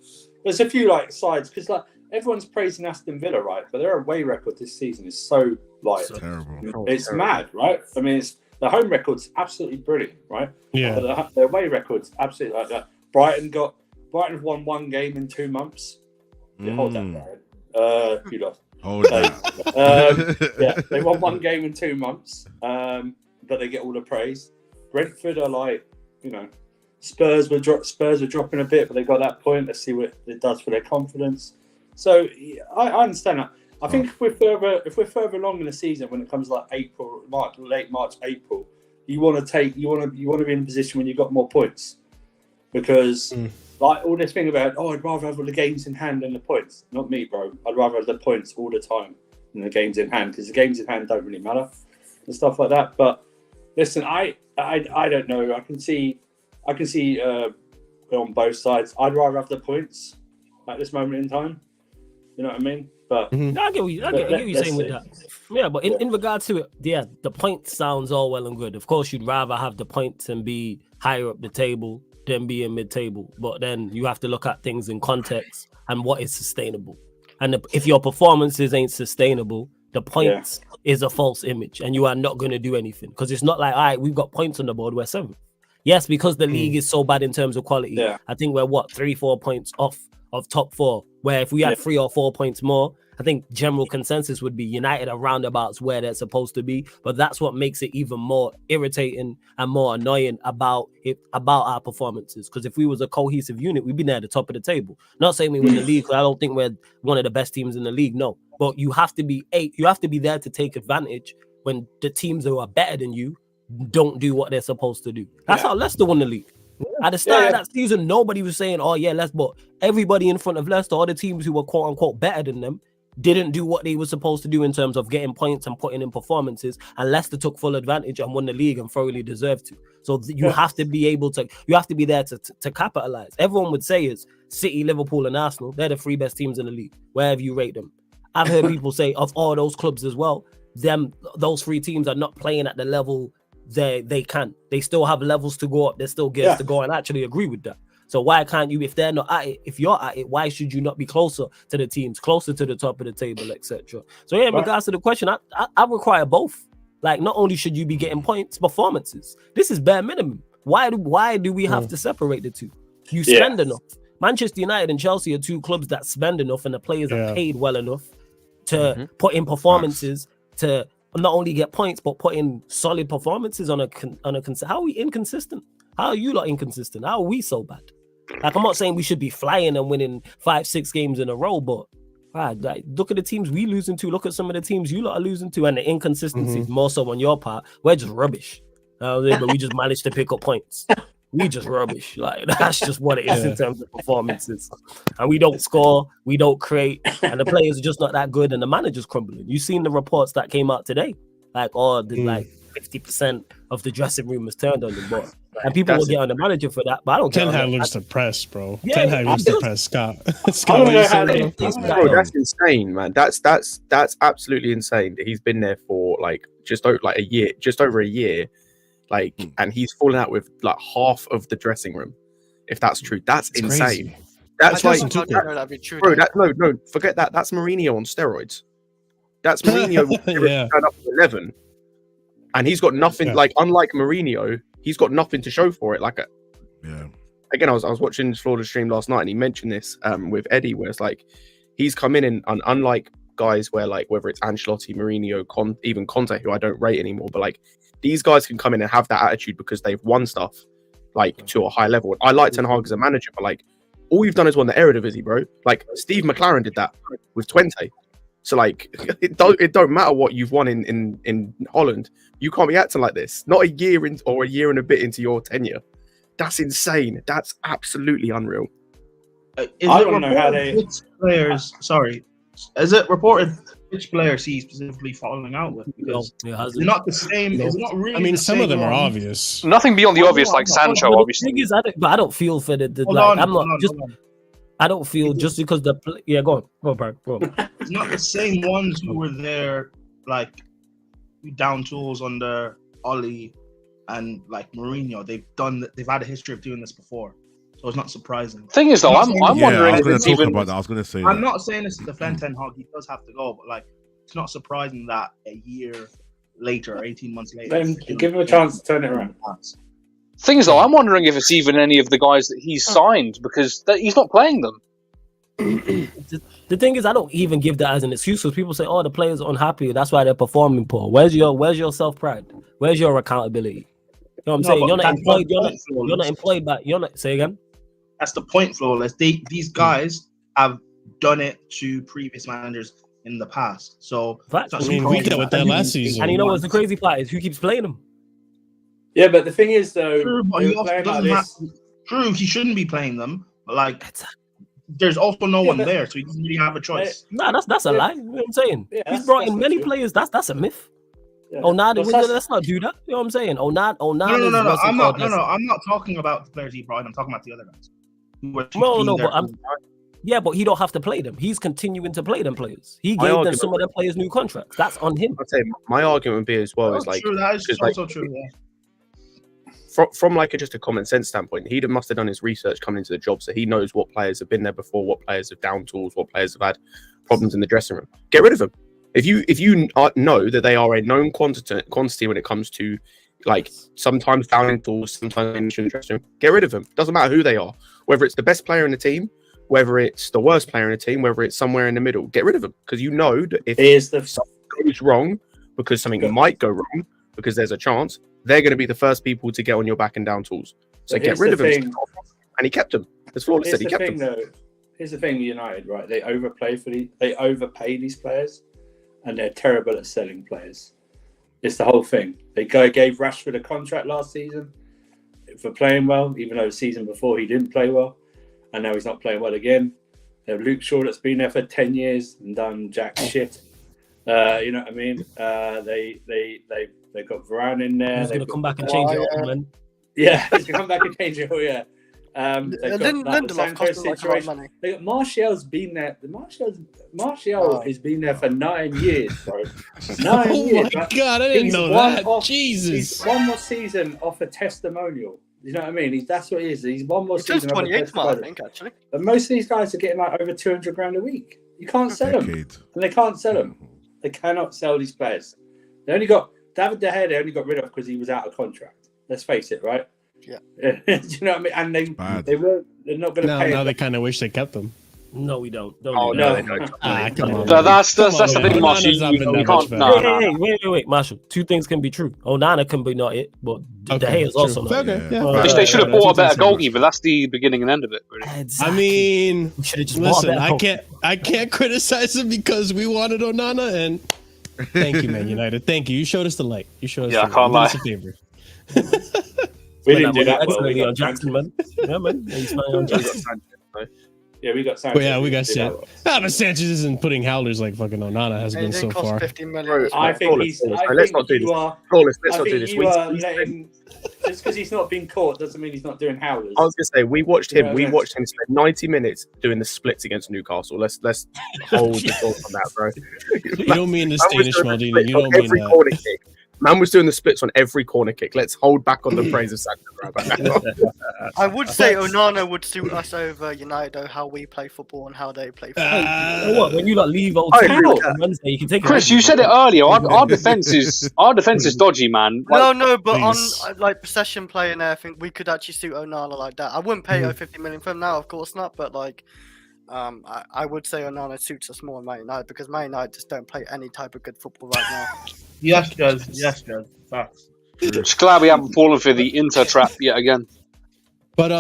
F: There's a few like sides, because like everyone's praising Aston Villa, right? But their away record this season is so like
B: terrible.
F: It's mad, right? I mean, the home record's absolutely brilliant, right?
A: Yeah.
F: But the away record's absolutely like that. Brighton have won 1 game in 2 months. Yeah, hold that, Brighton. You lost.
B: Hold that.
F: Yeah, they won 1 game in 2 months, but they get all the praise. Brentford are like, you know, Spurs were dropping a bit, but they got that point. Let's see what it does for their confidence. So I understand that. I think if we're further along in the season, when it comes to like late March, April, you want to be in a position when you've got more points, because like all this thing about I'd rather have the games in hand than the points. Not me, bro. I'd rather have the points all the time than the games in hand, because the games in hand don't really matter and stuff like that. But listen, I don't know. I can see on both sides. I'd rather have the points at this moment in time. You know what I mean? But
C: I get what you're saying with that. Yeah, but in regard to it, yeah, the point sounds all well and good. Of course, you'd rather have the points and be higher up the table than be in mid-table. But then you have to look at things in context and what is sustainable. And if your performances ain't sustainable, the points is a false image, and you are not going to do anything, because it's not like, all right, we've got points on the board, we're 7th. Yes, because the league is so bad in terms of quality. Yeah. I think we're 3-4 points off of top 4. Where if we had 3 or 4 points more, I think general consensus would be United are roundabouts where they're supposed to be. But that's what makes it even more irritating and more annoying about our performances. Because if we was a cohesive unit, we'd be near the top of the table. Not saying we win the league, because I don't think we're one of the best teams in the league. No, but you have to be there to take advantage when the teams who are better than you don't do what they're supposed to do. That's how Leicester won the league. At the start of that season, nobody was saying, "Oh yeah, let's." But everybody in front of Leicester, all the teams who were quote unquote better than them, didn't do what they were supposed to do in terms of getting points and putting in performances. And Leicester took full advantage and won the league and thoroughly deserved to. So you have to be able to, you have to be there to capitalize. Everyone would say is City, Liverpool, and Arsenal. They're the 3 best teams in the league, wherever you rate them. I've heard people say of all those clubs as well, those 3 teams are not playing at the level they can. They still have levels to go up. There's still gears to go, and I actually agree with that. So why can't you, if they're not at it, if you're at it, why should you not be closer to the teams, closer to the top of the table, etc.? So yeah, in regards to the question, I require both. Like, not only should you be getting points, performances. This is bare minimum. Why do we have to separate the two? You spend enough. Manchester United and Chelsea are 2 clubs that spend enough, and the players are paid well enough to put in performances to not only get points but put in solid performances on a how are we inconsistent? How are you lot inconsistent? How are we so bad? Like, I'm not saying we should be flying and winning 5-6 games in a row, but like, look at the teams we losing to. Look at some of the teams you lot are losing to, and the inconsistencies more so on your part. We're just rubbish, but we just managed to pick up points. We just rubbish. Like, that's just what it is in terms of performances. And we don't score, we don't create, and the players are just not that good, and the manager's crumbling. You've seen the reports that came out today, like, like 50% of the dressing room was turned on the board. And people will get on the manager for that, but I don't care.
A: Ten Hag looks depressed, bro. Ten Hag looks depressed. Scott,
H: bro, that's insane, man. That's absolutely insane. He's been there for like just over a year, like, and he's fallen out with like half of the dressing room. If that's true, that's insane.
A: Crazy.
H: That's like,
D: that'd be true,
H: bro. No, forget that. That's Mourinho on steroids. That's Mourinho turn up to 11, and he's got nothing. Like, unlike Mourinho, he's got nothing to show for it. Like, again, I was watching Florida stream last night, and he mentioned this with Eddie, where it's like he's come in and unlike guys where, like, whether it's Ancelotti, Mourinho, even Conte, who I don't rate anymore, but like these guys can come in and have that attitude because they've won stuff like to a high level. I like Ten Hag as a manager, but like all you've done is won the Eredivisie, bro. Like Steve McLaren did that with Twente. So like it don't matter what you've won in Holland. You can't be acting like this. Not a year in or a year and a bit into your tenure. That's insane. That's absolutely unreal.
G: I don't know how they players. Sorry, is it reported which players he's specifically falling out with? Because they're not the same. It's not really.
A: I mean, some of them are obvious.
E: Nothing beyond the obvious, like Sancho, obviously.
C: The thing is, I don't feel for the I don't feel just because go on, bro.
G: It's not the same ones who were there, like down tools under Oli and like Mourinho. They've had a history of doing this before, so it's not surprising.
E: Thing is, though, I'm wondering.
B: I was going to talk about that. I was going to say.
G: I'm not saying this to defend Ten Hag. He does have to go, but like, it's not surprising that a year later, 18 months later,
F: then give him a chance to turn it around.
E: Thing is, though, I'm wondering if it's even any of the guys that he's signed because he's not playing them.
C: The thing is, I don't even give that as an excuse because people say, "Oh, the players are unhappy. That's why they're performing poor." Where's your self pride? Where's your accountability? You know what I'm saying? You're not employed. You're not employed, but you're not. Say again.
G: That's the point, Flawless. These guys have done it to previous managers in the past. So
A: I mean, we did with that last season.
C: And you know what's the crazy part is who keeps playing them.
F: Yeah, but the thing is, though,
G: true, he shouldn't be playing them. But like, there's also no one there, so he doesn't really have a choice.
C: Nah, that's a lie. You know what I'm saying? He's brought in many players. That's a myth. Yeah. Let's not do that. You know what I'm saying? No.
G: I'm not talking about the players he brought in. I'm talking about the other guys.
C: But he don't have to play them. He's continuing to play them players. He gave them some of their players new contracts. That's on him.
H: I'd say my argument would be as well is like,
G: that is also true. Yeah.
H: From like just a common sense standpoint, he must have done his research coming into the job, so he knows what players have been there before, what players have down tools, what players have had problems in the dressing room. Get rid of them. If you know that they are a known quantity when it comes to like sometimes down tools, sometimes in the dressing room, get rid of them. Doesn't matter who they are, whether it's the best player in the team, whether it's the worst player in the team, whether it's somewhere in the middle, get rid of them because you know that if something goes wrong, because something might go wrong, because there's a chance. They're going to be the first people to get on your back and down tools. So get rid of him. And he kept them. As Flawless said, he kept them.
F: Here's the thing, United, right? They overpay these players, and they're terrible at selling players. It's the whole thing. They gave Rashford a contract last season. for playing well, even though the season before he didn't play well, and now he's not playing well again. They have Luke Shaw that's been there for 10 years and done jack shit. You know what I mean? They got Varane in there.
C: He's going to come back and change it all, man.
F: Yeah, he's going to come back and change it all, yeah. They've got
D: Lindelof
F: the Sancho
D: cost like a lot of
F: situation.
D: money.
F: They got Martial's been there. Martial has been there for 9 years, bro. 9 years.
A: Oh my god, I didn't
F: He's
A: know
F: one
A: that.
F: off-
A: Jesus.
F: He's one more season off a testimonial. You know what I mean? That's what he is. He's one more
D: He turns
F: season off a
D: 28 tomorrow, I
F: testimonial.
D: think, actually.
F: But most of these guys are getting like over 200 grand a week. You can't sell them.
B: Decade.
F: And they can't sell them. They cannot sell these players. They only got David De Gea. They only got rid of because he was out of contract. Let's face it, right?
D: Yeah.
F: Do you know what I mean? And they're not going to pay.
A: Now they kind of wish they kept them.
C: No, we don't.
H: Oh,
C: do
H: no,
C: that.
H: they don't.
A: Come on.
E: That's
A: Come
E: the
A: on,
E: thing,
A: man.
E: Marshall.
A: Onana's not been
E: You
A: that
E: can't.
A: much
E: No,
A: better.
E: no, no.
C: Wait, Marshall. Two things can be true. Onana can be not it, but De
A: Okay,
C: Gea is also
A: true.
C: not
A: Okay,
C: it.
A: yeah.
E: They should have
A: Two
E: bought a better
A: things can be
E: goalkeeper. That's the beginning and end of it, really.
C: Exactly.
A: I mean,
C: We should have just bought a
A: listen,
C: better
A: I can't criticize him because we wanted Onana, and thank you, Man United. Thank you. You showed us the light. You showed us.
E: Yeah,
A: the
E: I can't
A: light. You did us a favor.
F: We didn't do that well.
C: Excellently
F: We
C: on
F: got
C: Jackson, man. Yeah, man. He's spending on Jackson.
F: Yeah, we got Sanchez.
A: But yeah, we got
F: did that
A: Sanchez.
F: well.
A: But Sanchez isn't putting howlers like fucking Onana has
D: And
A: been
D: it
A: so
D: didn't cost
A: far.
D: 50 million.
F: I think
H: Flawless,
F: he's.
H: flawless.
F: I
H: Let's
F: think
H: not do
F: you
H: this.
F: are.
H: Flawless, let's
F: I
H: not do
F: think
H: this.
F: you are letting. Just because he's not been caught doesn't mean he's not doing howlers.
H: I was gonna say we watched him.
F: Yeah,
H: We
F: yeah.
H: watched him spend 90 minutes doing the splits against Newcastle. Let's hold the thought on that, bro.
A: You don't mean the
H: Man was
A: Danish
H: doing the
A: Maldini.
H: splits
A: You
H: on
A: don't mean
H: every
A: that.
H: corner kick. Man was doing the splits on every corner kick. Let's hold back on the praise of Sancho, bro.
D: I would say Onana would suit us over United, though, how we play football and how they play football.
C: You know what? When you like leave Old
H: I
C: Trafford
H: agree with
C: on Wednesday, you can take it.
E: Chris, you said it earlier. Our defense is dodgy, man.
D: No, but
A: Please.
D: on like possession play and everything, we could actually suit Onana like that. I wouldn't pay 50 million for him now, of course not, but like, I would say Onana suits us more in Man United because Man United just don't play any type of good football right now.
G: Yes, guys. Yes, guys. Facts.
E: Just glad we haven't fallen for the Inter trap yet again.
A: But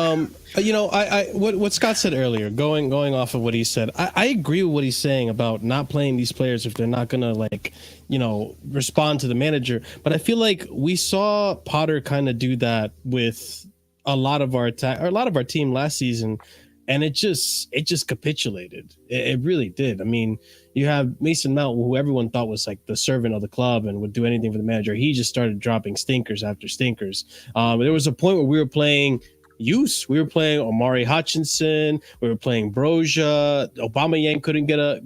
A: you know, what Scott said earlier, going off of what he said, I agree with what he's saying about not playing these players if they're not gonna like, you know, respond to the manager. But I feel like we saw Potter kind of do that with a lot of our team last season, and it just capitulated. It really did. I mean, you have Mason Mount, who everyone thought was like the servant of the club and would do anything for the manager. He just started dropping stinkers after stinkers. There was a point where we were playing youth. We were playing Omari Hutchinson. We were playing Broja. Aubameyang couldn't get a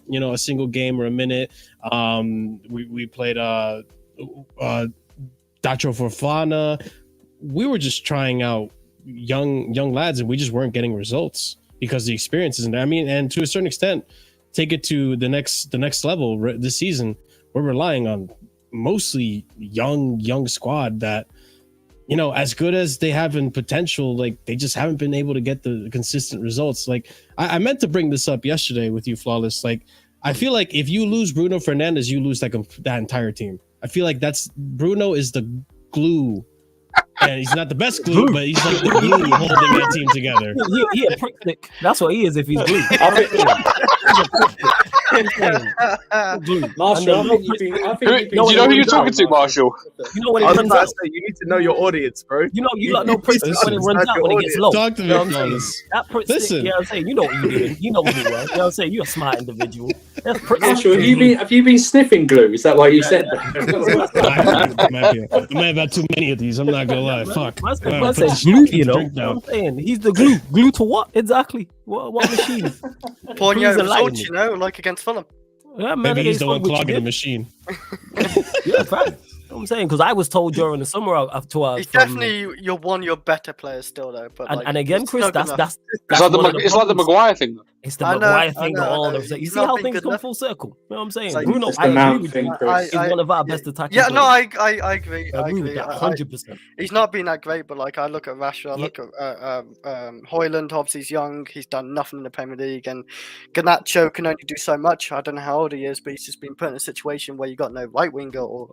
A: you know, a single game or a minute. We played Dacho Fofana. We were just trying out young lads, and we just weren't getting results because the experience isn't there. I mean, and to a certain extent, take it to the next level this season, we're relying on mostly young squad that, you know, as good as they have in potential, like they just haven't been able to get the consistent results. Like I meant to bring this up yesterday with you, Flawless. Like I feel like if you lose Bruno Fernandes, you lose that entire team. I feel like Bruno is the glue. And he's not the best glue, but he's like the glue holding that team together.
C: He a prick stick. That's what he is if he's glue.
F: Marshall, I think you've been.
E: Do you know who you're talking to, Marshall?
C: You know when
H: I
C: it
H: was
C: runs
H: about
C: out.
H: to say, you need to know your audience, bro.
C: You know, you like no prick stick when it runs out, when it gets low.
A: Talk to
C: You
A: me,
C: know what I'm saying?
A: Flawless.
C: That prick stick,
A: Listen.
C: you know what I'm saying? You know what you're doing. You know what you're doing. You know what I'm saying? You're a smart individual. That's prick
F: Marshall,
C: stick.
F: have you been sniffing glue? Is that why you said that?
A: I might have had too many of these. I'm not gonna lie. Fuck.
C: Man
A: Put
C: said
A: this
C: glue, you know.
A: drink
C: You know
A: down.
C: what I'm saying? He's the glue. Glue to what? Exactly. What machine?
D: Pouring
C: Please
D: out
C: enlighten
D: results,
C: me.
D: you know, like against Fulham.
C: Yeah, man,
A: Maybe he's
C: against
A: the one
C: Fulham, which
A: clogging the
C: he
A: machine.
C: did. Yeah, fact. You know what I'm saying, because I was told during the summer
D: He's definitely one of your better players still, though. But like,
C: and again,
D: it's
C: Chris,
D: not good
C: that's
D: enough.
E: It's like
C: one of
E: it's like the
C: problems.
E: Maguire thing.
C: It's the
D: I know,
C: Maguire
D: I
C: thing,
D: know,
C: all
D: I know.
C: of that. You
D: He's
C: see
D: not
C: how
D: been
C: things
D: good
C: come
D: enough.
C: full circle. You know what I'm saying?
D: It's like-
C: Bruno,
F: It's
C: I
F: the Mount
C: agree with
F: thing,
C: you.
F: Chris.
C: He's one of our best attacking
D: Yeah, no,
C: players.
D: I agree.
C: I agree with that 100%.
D: He's not been that great, but like I look at Rashford, I look at Hoyland. Obviously, he's young. He's done nothing in the Premier League, and Garnacho can only do so much. I don't know how old he is, but he's just been put in a situation where you got no right winger or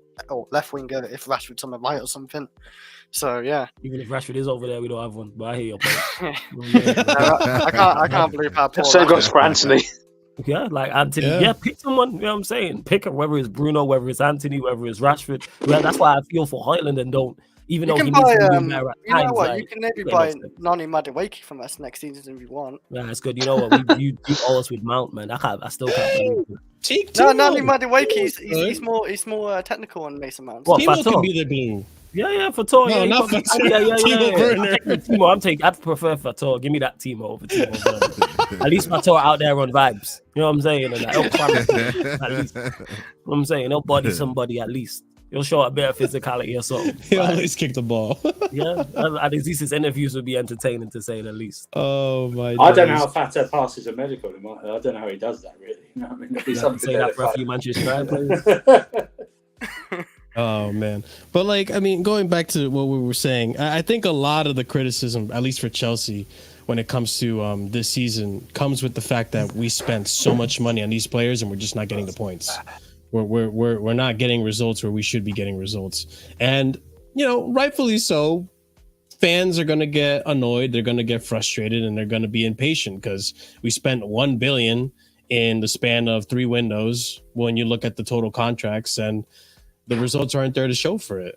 D: left winger if Rashford's on the right or something. So yeah,
C: Even if Rashford is over there, we don't have one. But I hear your point.
D: I can't believe how poor.
E: So got
D: Rashford-
E: Anthony.
C: Yeah, like Anthony.
A: Yeah.
C: Yeah, pick someone. You know what I'm saying? Pick it, whether it's Bruno, whether it's Anthony, whether it's Rashford. Yeah, that's why I feel for Highland and don't even
D: You
C: though
D: can
C: he
D: buy,
C: needs to be better at
D: you know
C: times.
D: what?
C: Like,
D: You can maybe
C: yeah,
D: buy
C: no,
D: Nani Madueke from us next season if you want.
C: yeah, that's good. You know what? You owe us with Mount, man. I still can't believe it.
D: No, Nani Madueke, he's more technical on Mason Mount.
C: What,
A: Timo can
C: Fator?
A: be the glue.
C: Yeah, Fator.
A: No,
C: Yeah,
A: not
C: probably,
A: Fator.
C: yeah.
A: Timo Werner.
C: I'd prefer Fator. Give me that Timo over Timo Werner. At least Fator out there on vibes. You know what I'm saying? And he'll cram it, at least. You know what I'm saying? He'll body somebody at least. He'll show a bit of physicality or something.
A: He always kicked the ball.
C: Yeah, at least his interviews would be entertaining to say the least.
A: Oh my!
F: I don't know how Fatter passes a medical. I don't know how he does that really. You know what I mean, there'll be something
C: Say
F: there
C: that for a few Manchester United players.
A: Oh man, but like I mean, going back to what we were saying, I think a lot of the criticism, at least for Chelsea, when it comes to this season, comes with the fact that we spent so much money on these players and we're just not getting the points. We're not getting results where we should be getting results, and you know, rightfully so. Fans are going to get annoyed, they're going to get frustrated, and they're going to be impatient because we spent $1 billion in the span of 3 windows when you look at the total contracts, and the results aren't there to show for it.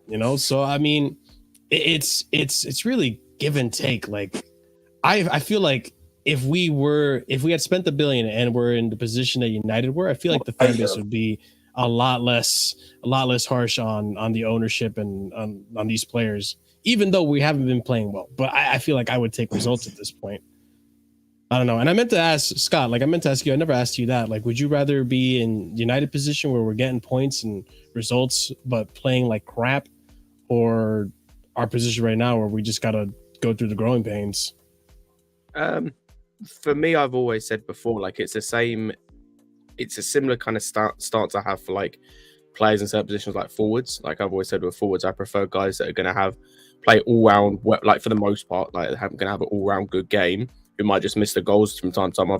A: You know, so I mean, it's really give and take. Like I feel like if we had spent the $1 billion and we're in the position that United were, I feel like the fan base would be a lot less harsh on the ownership and on these players, even though we haven't been playing well. But I feel like I would take results at this point. I don't know. And I meant to ask Scott, like I meant to ask you, I never asked you that. Like, would you rather be in United position where we're getting points and results, but playing like crap, or our position right now where we just got to go through the growing pains?
H: For me, I've always said before, like it's a similar kind of stance I have for like players in certain positions like forwards. Like I've always said with forwards, I prefer guys that are going to play all round, like for the most part, like going to have an all round good game, who might just miss the goals from time to time,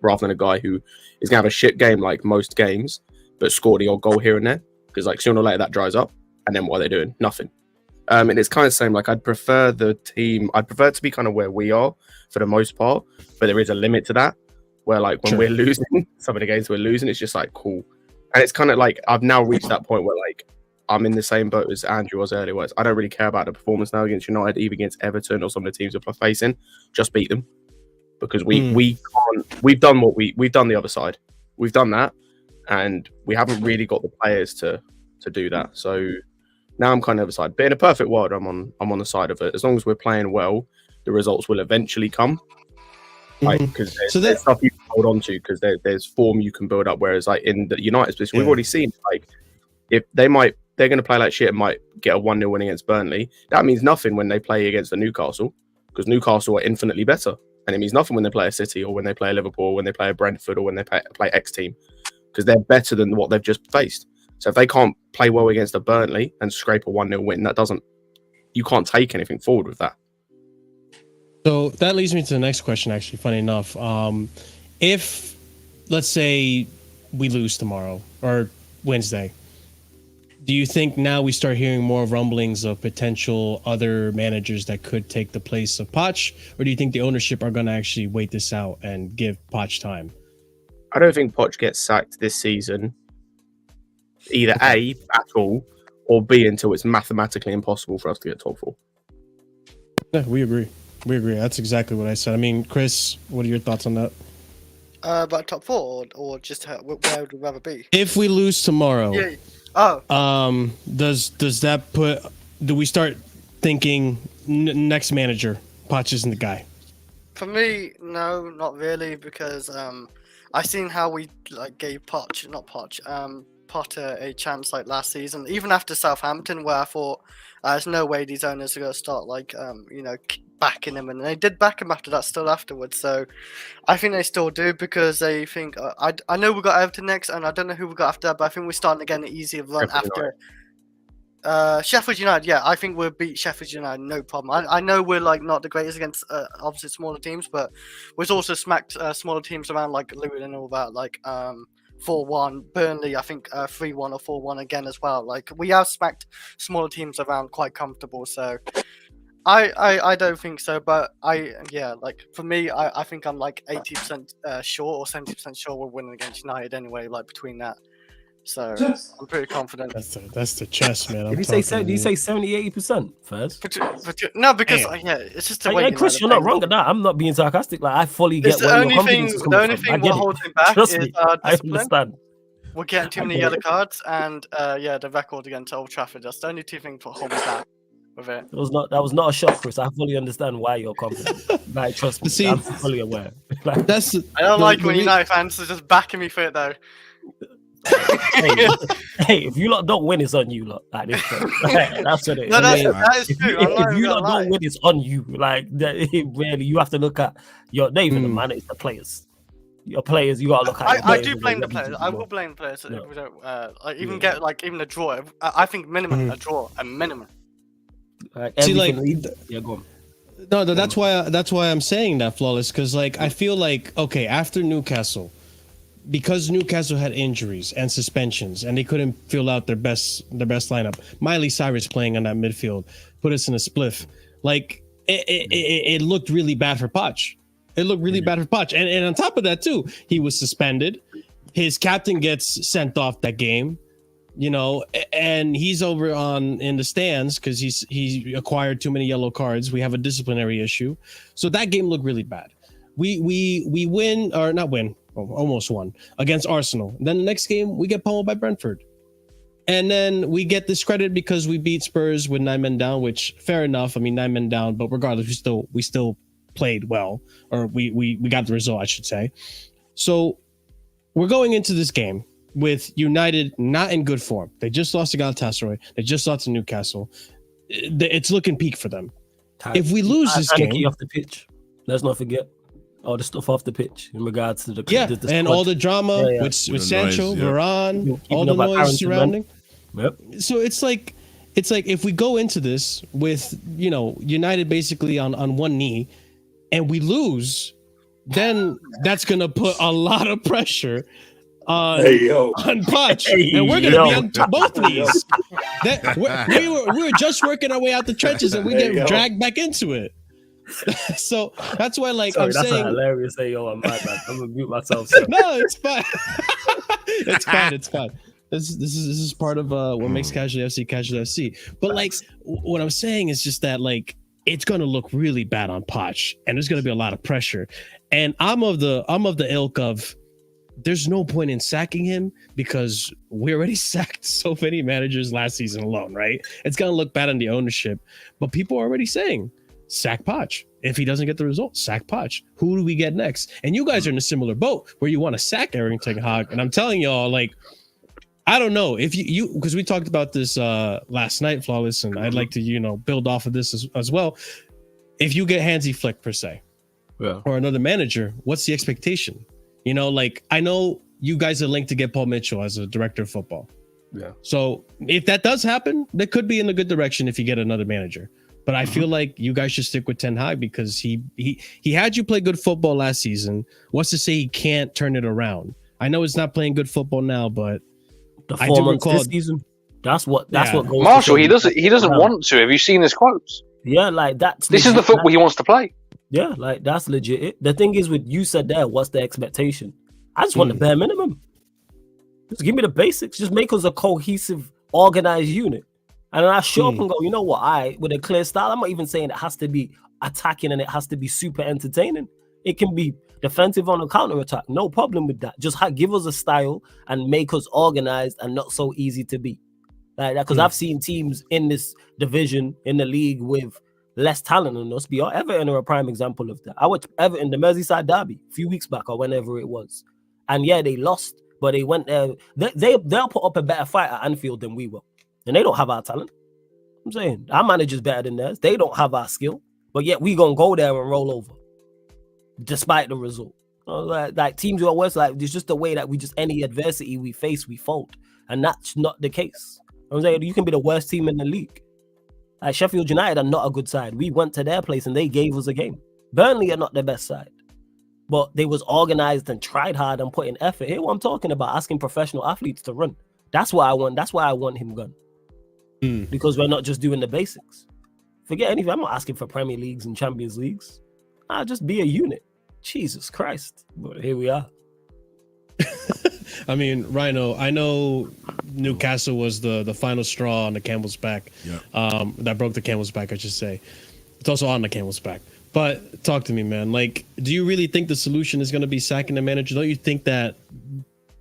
H: rather than a guy who is going to have a shit game like most games, but score the odd goal here and there. Because like sooner or later that dries up, and then what are they doing? Nothing. And it's kind of the same. Like I'd prefer to be kind of where we are for the most part, but there is a limit to that. Where like when we're losing, some of the games we're losing, it's just like cool. And it's kind of like I've now reached that point where like I'm in the same boat as Andrew was earlier. Where I don't really care about the performance now against United, even against Everton or some of the teams we're facing. Just beat them, because we can't. We've done the other side. We've done that, and we haven't really got the players to do that. So now I'm kind of the other side. But in a perfect world, I'm on the side of it. As long as we're playing well, the results will eventually come. Like, because there's stuff you can hold on to, because there's form you can build up. Whereas like in the United position, we've already seen like if they're going to play like shit and might get a 1-0 win against Burnley. That means nothing when they play against the Newcastle, because Newcastle are infinitely better, and it means nothing when they play a City or when they play a Liverpool, or when they play a Brentford, or when they play X team, because they're better than what they've just faced. So if they can't play well against a Burnley and scrape a 1-0 win, you can't take anything forward with that.
A: So that leads me to the next question, actually, funny enough. If, let's say, we lose tomorrow or Wednesday, do you think now we start hearing more rumblings of potential other managers that could take the place of POCH? Or do you think the ownership are going to actually wait this out and give POCH time?
H: I don't think POCH gets sacked this season, either A, at all, or B, until it's mathematically impossible for us to get top 4.
A: Yeah, we agree. That's exactly what I said. I mean, Chris, what are your thoughts on that?
D: About top 4 or just where would we rather be?
A: If we lose tomorrow, does that do we start thinking next manager, POCH isn't the guy?
D: For me, no, not really, because I seen how we like gave Potter a chance like last season, even after Southampton, where I thought there's no way these owners are going to start like backing him, and they did back him after that still afterwards. So I think they still do, because they think I know we got Everton next, and I don't know who we got after that, but I think we're starting to get an easier run after Sheffield United. Yeah, I think we'll beat Sheffield United, no problem. I know we're like not the greatest against obviously smaller teams, but we've also smacked smaller teams around like Luton and all that, like 4-1, Burnley, I think 3-1 or 4-1 again as well. Like we have smacked smaller teams around quite comfortable, so I don't think so. But like for me, I think I'm like 80% sure or 70% sure we're winning against United anyway, like between that. So I'm pretty confident.
A: That's the chest, man.
C: Did you say 70-80% first?
D: No, because it's just the way.
C: Hey, Chris, you're not wrong at that. I'm not being sarcastic. Like, I fully get where your confidence is coming from.
D: The only thing what holds him back
C: Trust
D: is
C: me,
D: discipline.
C: I understand.
D: We're getting too many yellow cards, and the record against Old Trafford. That's the only two things that hold me back with it.
C: That was not a shot, Chris. I fully understand why you're confident. Like, trust me, I'm fully aware. Like,
D: I don't like when United fans are just backing me for it though.
C: hey, if you lot don't win, it's on you lot. Like, that's what it is.
D: No, that is true.
C: If you lot don't win, it's on you. Like, really, you have to look at your not even the man, it's the players. Your players, you gotta look at.
D: I do blame the players. I will blame the players if we don't get even a draw. I think minimum a draw, a minimum.
A: See, like,
C: go on.
A: No, that's why I'm saying that, Flawless, because like I feel like after Newcastle, because Newcastle had injuries and suspensions and they couldn't fill out their best lineup. Miley Cyrus playing on that midfield put us in a spliff. Like it looked really bad for Poch. It looked really bad for Poch. And on top of that too, he was suspended. His captain gets sent off that game, and he's over in the stands because he acquired too many yellow cards. We have a disciplinary issue. So that game looked really bad. We win or not win. Almost won against Arsenal. Then the next game we get pummeled by Brentford, and then we get discredited because we beat Spurs with 9 men down. Which fair enough. I mean 9 men down, but regardless, we still played well, or we got the result, I should say. So we're going into this game with United not in good form. They just lost to Galatasaray. They just lost to Newcastle. It's looking peak for them. If we lose this game,
C: off the pitch, let's not forget. All the stuff off the pitch in regards to the
A: and all the drama with Sancho, Varane, all the noise surrounding.
C: Yep.
A: So it's like if we go into this with United basically on one knee, and we lose, then that's gonna put a lot of pressure on Poch, and we're gonna be on both knees. We were just working our way out the trenches, and we get dragged back into it. So that's why, like,
C: sorry,
A: I'm
C: that's
A: saying,
C: hilarious. Hey, I'm my bad. I'm gonna mute myself.
A: No, it's fine. It's fine. This is part of what makes Casually FC. But like, what I'm saying is just that, like, it's gonna look really bad on Poch, and there's gonna be a lot of pressure. And I'm of the ilk of, there's no point in sacking him because we already sacked so many managers last season alone, right? It's gonna look bad on the ownership, but people are already saying, sack Poch. If he doesn't get the result, sack Poch. Who do we get next? And you guys are in a similar boat where you want to sack Erik ten Hag. And I'm telling y'all, like, I don't know if you because we talked about this last night, Flawless, and I'd like to build off of this as well. If you get Hansi Flick per se, or another manager, what's the expectation? Like, I know you guys are linked to get Paul Mitchell as a director of football.
C: Yeah.
A: So if that does happen, that could be in a good direction if you get another manager. But I feel like you guys should stick with Ten Hag because he had you play good football last season. What's to say he can't turn it around? I know it's not playing good football now, but
C: the 4 months this season. That's what goes.
E: Marshall, he doesn't want to. Have you seen his quotes?
C: Yeah, like that's.
E: This is the football he wants to play.
C: Yeah, like that's legit. The thing is, with you said there, what's the expectation? I just want the bare minimum. Just give me the basics. Just make us a cohesive, organized unit. And then I show up and go, you know what? With a clear style, I'm not even saying it has to be attacking and it has to be super entertaining. It can be defensive on a counter attack. No problem with that. Just give us a style and make us organized and not so easy to beat. Like that, because I've seen teams in this division in the league with less talent than us. Everton are a prime example of that. I watched Everton, the Merseyside derby, a few weeks back or whenever it was, and they lost, but they went there. They'll put up a better fight at Anfield than we will. And they don't have our talent. I'm saying our manager's better than theirs. They don't have our skill, but yet we gonna go there and roll over, despite the result. Like teams who are worse, like it's just the way that any adversity we face, we fold, and that's not the case. I'm saying you can be the worst team in the league. Like Sheffield United are not a good side. We went to their place and they gave us a game. Burnley are not the best side, but they was organized and tried hard and put in effort. Here, what I'm talking about, asking professional athletes to run. That's what I want. That's why I want him gone. Because we're not just doing the basics. Forget anything. I'm not asking for Premier Leagues and Champions Leagues. I'll just be a unit. Jesus Christ. But here we are.
A: I mean, Rhino, I know Newcastle was the final straw on the camel's back.
B: Yeah.
A: That broke the camel's back, I should say. It's also on the camel's back. But talk to me, man. Like, do you really think the solution is going to be sacking the manager? Don't you think that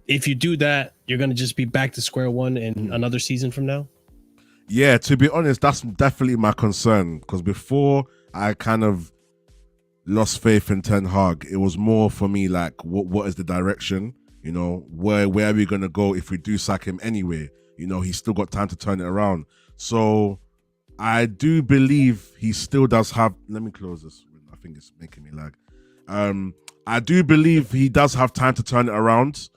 A: if you do that, you're going to just be back to square one in another season from now?
B: Yeah, to be honest, that's definitely my concern. Because before I kind of lost faith in Ten Hag, it was more for me like, what is the direction? You know, where are we going to go if we do sack him anyway? You know, he's still got time to turn it around. So I do believe he still does have... Let me close this. I think it's making me lag. I do believe he does have time to turn it around.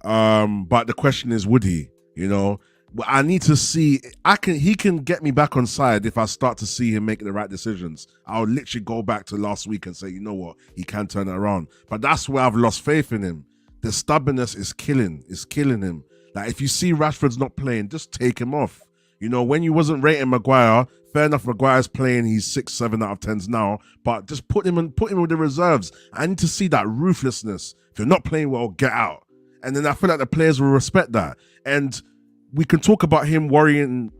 B: But the question is, would he? You know, I need to see. He can get me back on side if I start to see him make the right decisions. I'll literally go back to last week and say, you know what, he can turn it around. But that's where I've lost faith in him. The stubbornness is killing him. Like, if you see Rashford's not playing, just take him off. You know, when you wasn't rating Maguire, fair enough, Maguire's playing, he's 6, 7 out of 10s now, but just put him with the reserves. I need to see that ruthlessness. If you're not playing well, get out. And then I feel like the players will respect that. And we can talk about him worrying,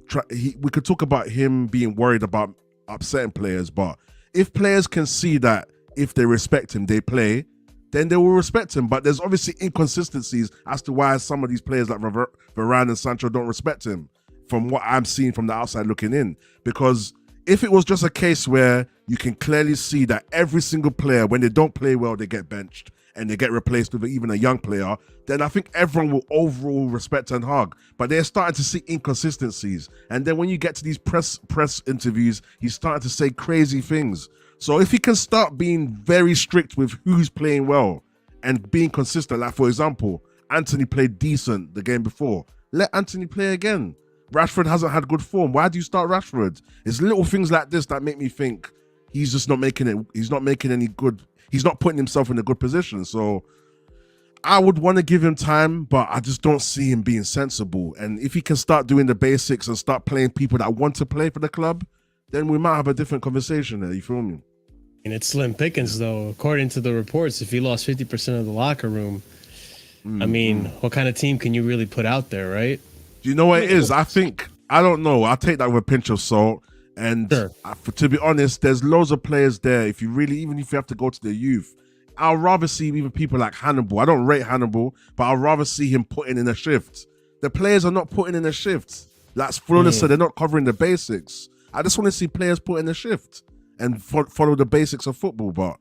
B: we could talk about him being worried about upsetting players, but if players can see that if they respect him, they play, then they will respect him. But there's obviously inconsistencies as to why some of these players like Varane and Sancho don't respect him, from what I'm seeing from the outside looking in. Because if it was just a case where you can clearly see that every single player, when they don't play well, they get benched and they get replaced with even a young player, then I think everyone will overall respect Ten Hag. But they're starting to see inconsistencies. And then when you get to these press interviews, he's starting to say crazy things. So if he can start being very strict with who's playing well and being consistent, like for example, Anthony played decent the game before, let Anthony play again. Rashford hasn't had good form. Why do you start Rashford? It's little things like this that make me think he's just not making it. He's not making any good. He's not putting himself in a good position. So I would want to give him time, but I just don't see him being sensible. And if he can start doing the basics and start playing people that want to play for the club, then we might have a different conversation there. You feel me?
A: And it's slim pickings, though. According to the reports, if he lost 50% of the locker room, I mean, what kind of team can you really put out there, right?
B: Do you know what it is? I don't know. I take that with a pinch of salt. And
A: sure.
B: To be honest, there's loads of players there. Even if you have to go to the youth, I'll rather see even people like Hannibal. I don't rate Hannibal, but I'll rather see him putting in a shift. The players are not putting in a shift. Like Flawless said, they're not covering the basics. I just want to see players put in a shift and follow the basics of football. But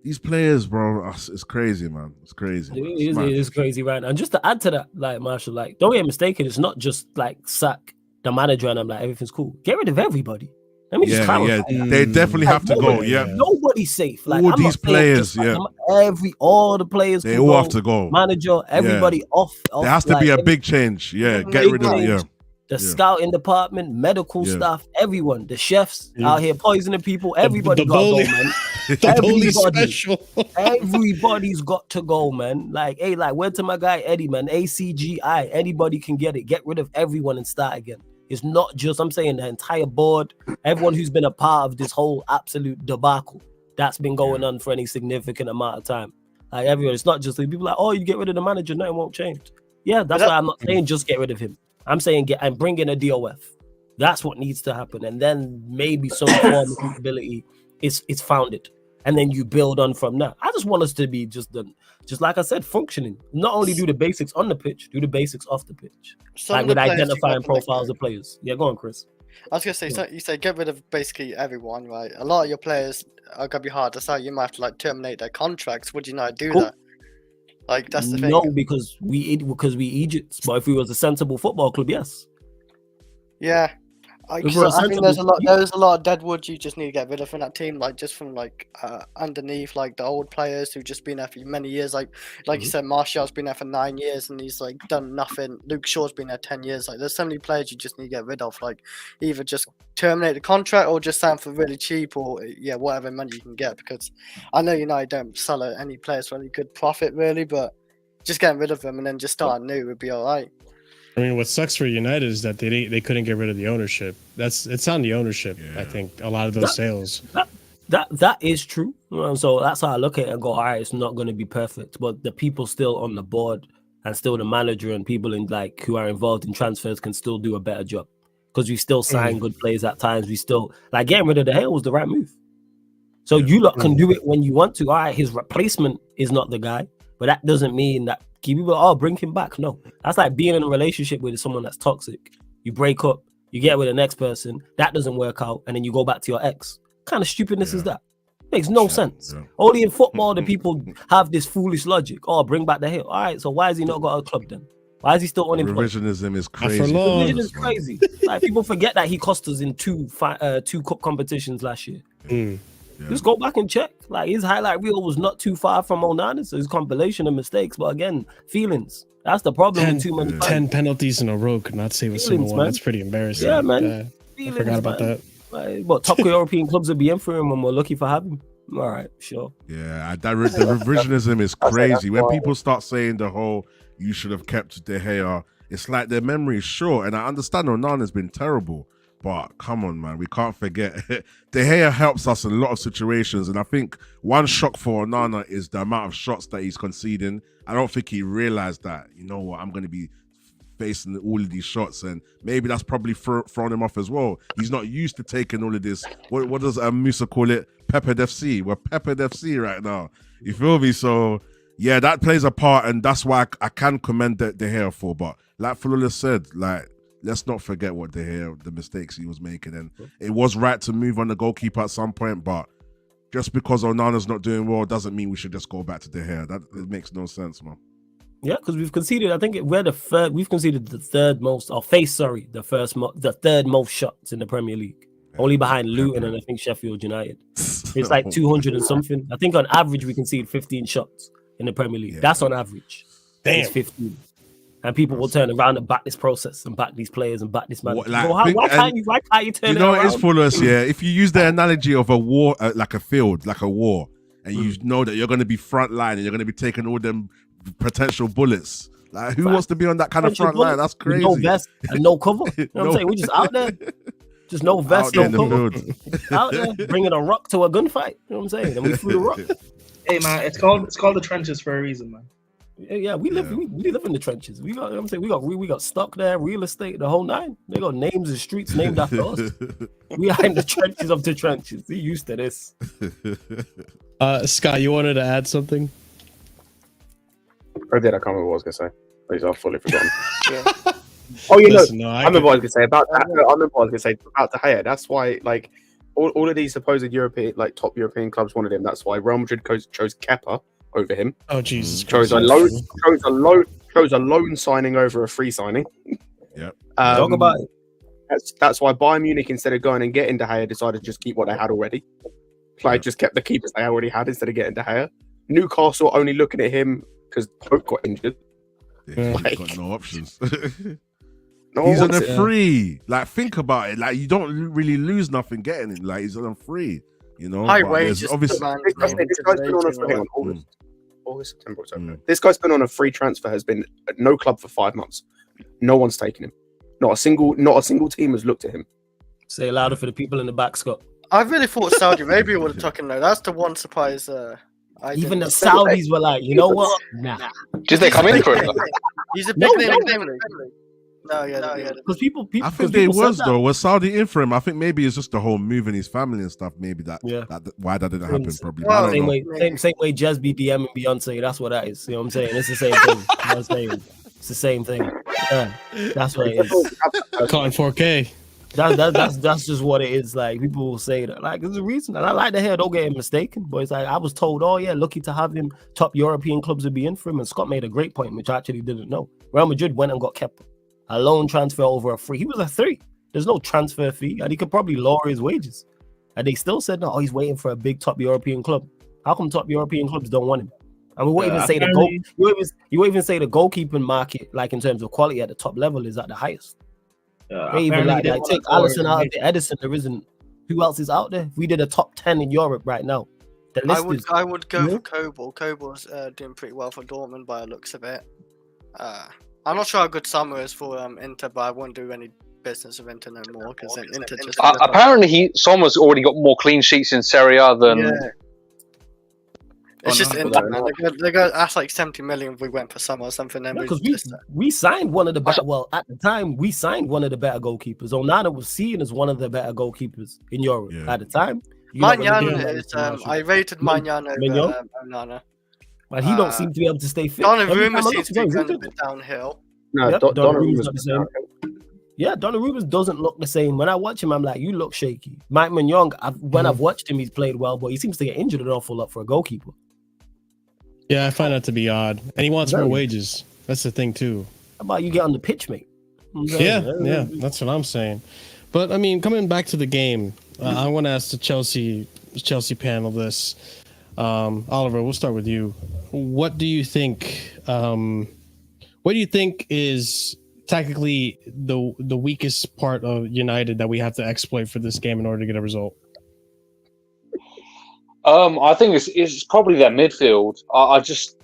B: these players, bro, it's crazy, man. It's crazy.
C: It is crazy, right? And just to add to that, like Marshall, like don't get mistaken, it's not just like sack the manager and I'm like everything's cool. Get rid of everybody. Let me just clarify.
B: Yeah, they definitely have to go. Yeah,
C: nobody's safe. Like
B: all these players,
C: all the players,
B: they all have to go.
C: Manager, everybody off.
B: There has to be a big change. Yeah, get rid of it. Yeah.
C: The scouting department, medical staff, everyone, the chefs out here poisoning people. Everybody got to go, man. Everybody's got to go, man. Like, hey, like, where to my guy Eddie, man? ACGI. Anybody can get it. Get rid of everyone and start again. It's not just, I'm saying, the entire board, everyone who's been a part of this whole absolute debacle that's been going on for any significant amount of time. Like, everyone, it's not just like people like, oh, you get rid of the manager, nothing won't change. Yeah, that's why I'm not saying just get rid of him. I'm saying and bring in a DOF. That's what needs to happen. And then maybe some form of accountability is founded. And then you build on from that. I just want us to be just like I said, functioning. Not only do the basics on the pitch, do the basics off the pitch. Like with identifying profiles of players. Yeah, go on, Chris.
D: I was going to say, so you say get rid of basically everyone, right? A lot of your players are going to be hard to sell. You might have to like terminate their contracts. Would you not do that? Like, that's the thing.
C: No, because we Egypt. But if we was a sensible football club, yes.
D: Yeah. I think there's a lot of dead wood you just need to get rid of in that team, like just from like underneath, like the old players who've just been there for many years. Like you said, Marshall's been there for 9 years and he's like done nothing. Luke Shaw's been there 10 years. Like there's so many players you just need to get rid of. Like either just terminate the contract or just sign for really cheap or whatever money you can get. Because I know United don't sell any players for any good profit really, but just getting rid of them and then just start new would be all right.
A: I mean, what sucks for United is that they couldn't get rid of the ownership. It's on the ownership. I think a lot of those sales.
C: That is true. So that's how I look at it and go, all right, it's not going to be perfect, but the people still on the board and still the manager and people in like who are involved in transfers can still do a better job because we still sign good players at times. We still like getting rid of De Gea was the right move. So you lot can do it when you want to. All right, his replacement is not the guy, but that doesn't mean that people bring him back. No, that's like being in a relationship with someone that's toxic. You break up, you get with the next person, that doesn't work out, and then you go back to your ex. What kind of stupidness is that? Makes no sense. Only in football do people have this foolish logic. Oh, bring back the Gea. All right, so why has he not got a club then? Why is he still unemployed?
B: Revisionism is crazy.
C: Revisionism is crazy. Like people forget that he cost us in two cup competitions last year. Just go back and check. Like his highlight reel was not too far from Onana, so his compilation of mistakes. But again, feelings. That's the problem.
A: 10 penalties in a row could not save a single one. That's pretty embarrassing.
C: Yeah, man.
A: I forgot about that.
C: But top European clubs would be in for him, and we're lucky for having him. All right, sure.
B: Yeah, the revisionism is crazy. When people start saying the whole "you should have kept De Gea," it's like their memory is short. And I understand Onana's been terrible, but come on, man, we can't forget De Gea helps us in a lot of situations. And I think one shock for Onana is the amount of shots that he's conceding. I don't think he realized that, you know what, I'm going to be facing all of these shots, and maybe that's probably thrown him off as well. He's not used to taking all of this. What does Musa call it? Peppered FC. We're Peppered FC right now. You feel me? So yeah, that plays a part, and that's why I can commend De Gea for. But like Flawless said, like, let's not forget what De Gea, the mistakes he was making, and it was right to move on the goalkeeper at some point, but just because Onana's not doing well doesn't mean we should just go back to De Gea. That it makes no sense, man.
C: Yeah, because we've conceded. I think we're the third. We've conceded the third most, or the third most shots in the Premier League, only behind Luton and I think Sheffield United. It's like 200 and something. I think on average we concede 15 shots in the Premier League. That's on average.
A: Damn,
C: it's 15. And people will turn around and back this process and back these players and back this man.
B: Like,
C: why can't you turn it around?
B: You know, it's for us, yeah. If you use the analogy of a war, like a field, like a war, and you know that you're going to be front line and you're going to be taking all them potential bullets. Like, who wants to be on that kind of front line? That's crazy.
C: No vest and no cover. You know what I'm saying? We're just out there. Just no vest, no cover. Out there bringing a rock to a gunfight. You know what I'm saying? And we threw the rock.
G: Hey man, it's called the trenches for a reason, man.
C: Yeah, we live in the trenches. We got, you know what I'm saying, we got stock there, real estate, the whole nine. They got names and streets named after us. We are in the trenches of the trenches. We used to this.
A: Scott, you wanted to add something?
H: I did. I can't remember what I was gonna say. Please, I've fully forgotten. Oh, you know, I remember what I was gonna say about that. I remember what I was gonna say about De Gea. That's why, like, all of these supposed European, like, top European clubs wanted him. That's why Real Madrid chose Kepa over him.
A: Oh Jesus!
H: Chose a loan signing over a free signing.
B: Yeah.
C: Talk about it.
H: That's why Bayern Munich, instead of going and getting De Gea, decided to just keep what they had already. Like, just kept the keepers they already had instead of getting De Gea. Newcastle only looking at him because Pope got injured.
B: Yeah, he's got no options. He's on a free. Like, think about it. Like, you don't really lose nothing getting it. Like, he's on a free. You know,
D: high wages.
H: Obviously, this guy's been on August, September, October. This guy's been on a free transfer. Has been at no club for 5 months. No one's taken him. Not a single team has looked at him.
C: Say it louder for the people in the back, Scott.
D: I really thought Saudi Arabia would have taken though. That's the one surprise.
C: Even the Saudis were like, you know what? Nah.
E: Did they come in for it?
D: He's a big name in the Premier League. No, yeah.
C: Because people.
B: I think they was though. Was Saudi in for him? I think maybe it's just the whole moving his family and stuff. Maybe that why that didn't happen. Probably.
D: Well,
C: same way Jazz BBM and Beyonce. That's what that is. You know what I'm saying? It's the same thing. You know what I'm saying? It's the same thing. Yeah, that's what it is.
A: Calling 4K.
C: That's just what it is. Like, people will say that. Like, there's a reason. And I like to hear, don't get it mistaken. But it's like, I was told, oh yeah, lucky to have him. Top European clubs would be in for him. And Scott made a great point, which I actually didn't know. Real Madrid went and got Kepa. A loan transfer over a free. He was a 3. There's no transfer fee, and he could probably lower his wages. And they still said, no, he's waiting for a big top European club. How come top European clubs don't want him? And we won't even say the goal. You won't even say the goalkeeping market, like in terms of quality at the top level, is at the highest. They even like take Alisson out of the Edison. There isn't. Who else is out there? If we did a top 10 in Europe right now, the list
D: I would go for Kobel. Kobel's doing pretty well for Dortmund by the looks of it. I'm not sure how good Summer is for Inter, but I won't do any business with Inter no more because Inter just.
E: Apparently, Sommer's already got more clean sheets in Serie A than.
D: It's just in that, man. They're going to ask like 70 million if we went for some or something.
C: Because we signed one of the better. Well, at the time, we signed one of the better goalkeepers. Onana was seen as one of the better goalkeepers in Europe at the time.
D: Manyan is. I rated Manyan over Onana.
C: But he don't seem to be able to stay fit.
D: Donnarumma seems to be going a bit downhill.
H: No, Donnarumma's
C: not the same. Yeah, Donnarumma doesn't look the same. When I watch him, I'm like, you look shaky. Mike Mignon, when I've watched him, he's played well, but he seems to get injured an awful lot for a goalkeeper.
A: Yeah, I find that to be odd. And he wants more wages. That's the thing, too.
C: How about you get on the pitch, mate?
A: Yeah, that's what I'm saying. But, I mean, coming back to the game, I want to ask the Chelsea panel this. Oliver, we'll start with you. What do you think? What do you think is tactically the weakest part of United that we have to exploit for this game in order to get a result?
E: I think it's probably their midfield. I just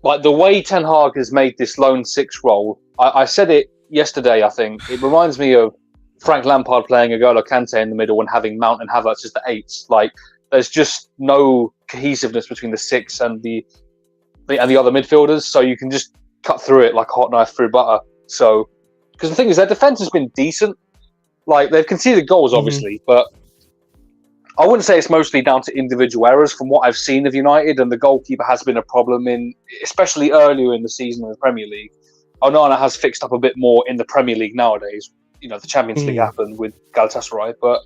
E: like the way Ten Hag has made this lone six role. I said it yesterday. I think it reminds me of Frank Lampard playing N'Golo Kante in the middle and having Mount and Havertz as the eights. Like there's just no cohesiveness between the six and the other midfielders. So you can just cut through it like a hot knife through butter. So because the thing is, their defense has been decent. Like they've conceded goals, obviously, but I wouldn't say it's mostly down to individual errors from what I've seen of United, and the goalkeeper has been a problem especially earlier in the season in the Premier League. Onana has fixed up a bit more in the Premier League nowadays. You know, the Champions League happened with Galatasaray, but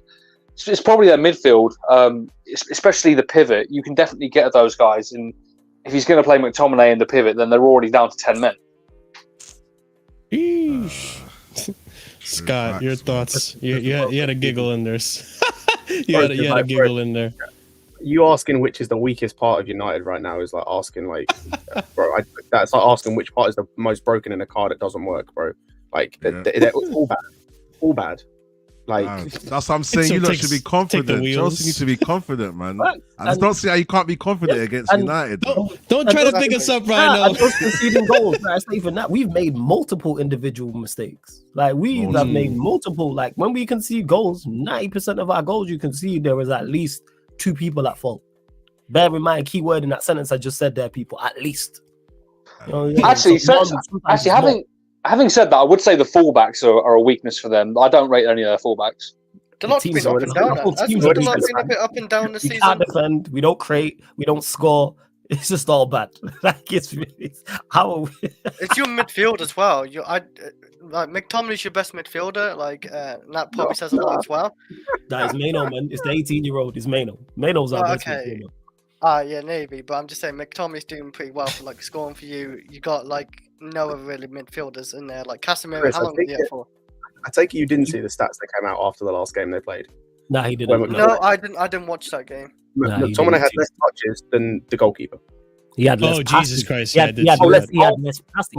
E: it's probably their midfield, especially the pivot. You can definitely get at those guys, and if he's going to play McTominay in the pivot, then they're already down to 10 men.
A: Scott, your thoughts? You had a giggle in there. You had a giggle in there.
H: You asking which is the weakest part of United right now is like asking bro. That's like asking which part is the most broken in a car that doesn't work, bro. Like they're all bad. Like
B: that's what I'm saying. You lot should be confident. Chelsea need to be confident, man. I just don't see how you can't be confident against United.
A: Don't try to pick us up right now.
C: Just conceding goals. It's not even that. We've made multiple individual mistakes. Like we have made multiple. Like when we concede goals, 90% of our goals you concede, there is at least two people at fault. Bear in mind, key word in that sentence I just said there, people. At least. You know,
E: Having said that, I would say the fullbacks are a weakness for them. I don't rate any of their fullbacks.
D: The lot's been up and down. Been a bit up and down this season.
C: We can't defend. We don't create. We don't score. It's just all bad. Like it's your
D: midfield as well. Like McTominay's your best midfielder. Like that probably says a lot as well.
C: That is Maino, man. It's the 18-year-old. It's Maino. Maino's our best midfielder.
D: Yeah, maybe. But I'm just saying McTominay's doing pretty well for like scoring for you. You got like no other really midfielders in there. Like Casemiro, how long was he out for?
H: I take it you didn't see the stats that came out after the last game they played.
C: No, he didn't.
D: No, I didn't watch that game.
H: McTominay had less touches than the goalkeeper.
C: He had less passes.
A: Jesus Christ!
C: He had less passes.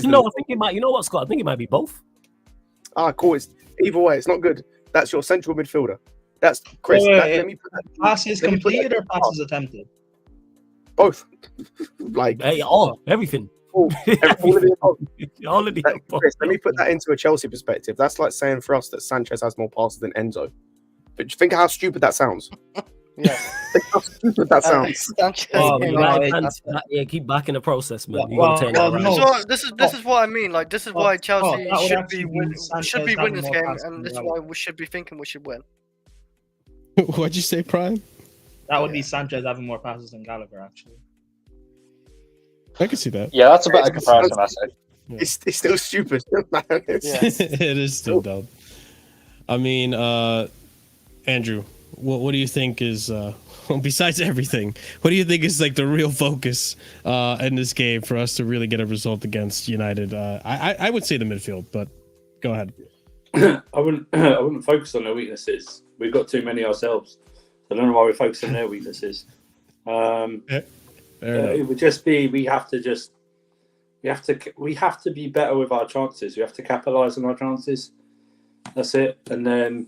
C: No, I think it might. You know what, Scott? I think it might be both.
H: Cool. It's either way. It's not good. That's your central midfielder. That's Chris.
G: Let me put that. Passes completed or passes attempted?
H: Both. Like
C: everything.
H: All of the
C: above.
H: Chris, let me put that into a Chelsea perspective. That's like saying for us that Sanchez has more passes than Enzo. But think of how stupid that sounds.
D: Yeah.
H: Think how stupid that sounds.
C: Keep back in the process, man.
D: This is what I mean. Like this is why Chelsea should be winning this game, and this is why we should be thinking we should win.
A: What'd you say, Prime?
G: That would be Sanchez having more passes than Gallagher, actually.
A: I can see that.
E: Yeah, that's a better comparison, I say.
H: It's still stupid, man.
A: It is still dumb. I mean, Andrew, what do you think is, besides everything, what do you think is like the real focus in this game for us to really get a result against United? I would say the midfield, but go ahead.
F: I wouldn't focus on their weaknesses. We've got too many ourselves. I don't know why we're focusing on their weaknesses. It would just be we have to be better with our chances. We have to capitalize on our chances. That's it. And then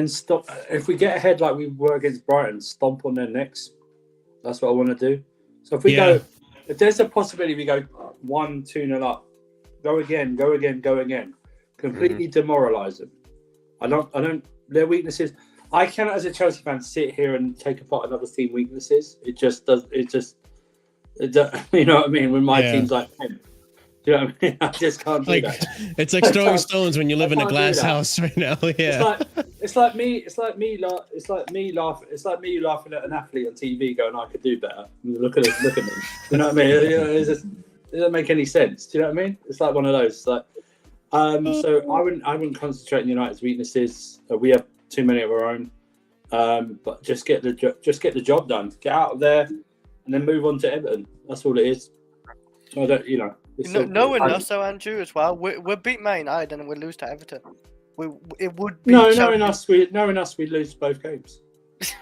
F: stop. If we get ahead like we were against Brighton, stomp on their necks. That's what I want to do. So if we go, if there's a possibility we go 1-2-0 up, go again. Completely demoralize them. I don't. Their weaknesses. I cannot, as a Chelsea fan, sit here and take apart another team weaknesses. It just does. You know what I mean? When my team's like 10. Do you know what I mean? I just can't do that.
A: It's like throwing stones when you live in a glass house right now. Yeah.
F: It's like me laughing at an athlete on TV going, I could do better. Look at this, look at me. You know what I mean? It doesn't make any sense. Do you know what I mean? It's like one of those. It's like, so I wouldn't concentrate on United's weaknesses. We have too many of our own. But just get the job done. Get out of there, and then move on to Everton. That's all it is. I don't, you know.
D: Knowing us, though, Andrew, as well, we beat Man United and we lose to Everton. It would be
F: knowing us, we'd lose both games.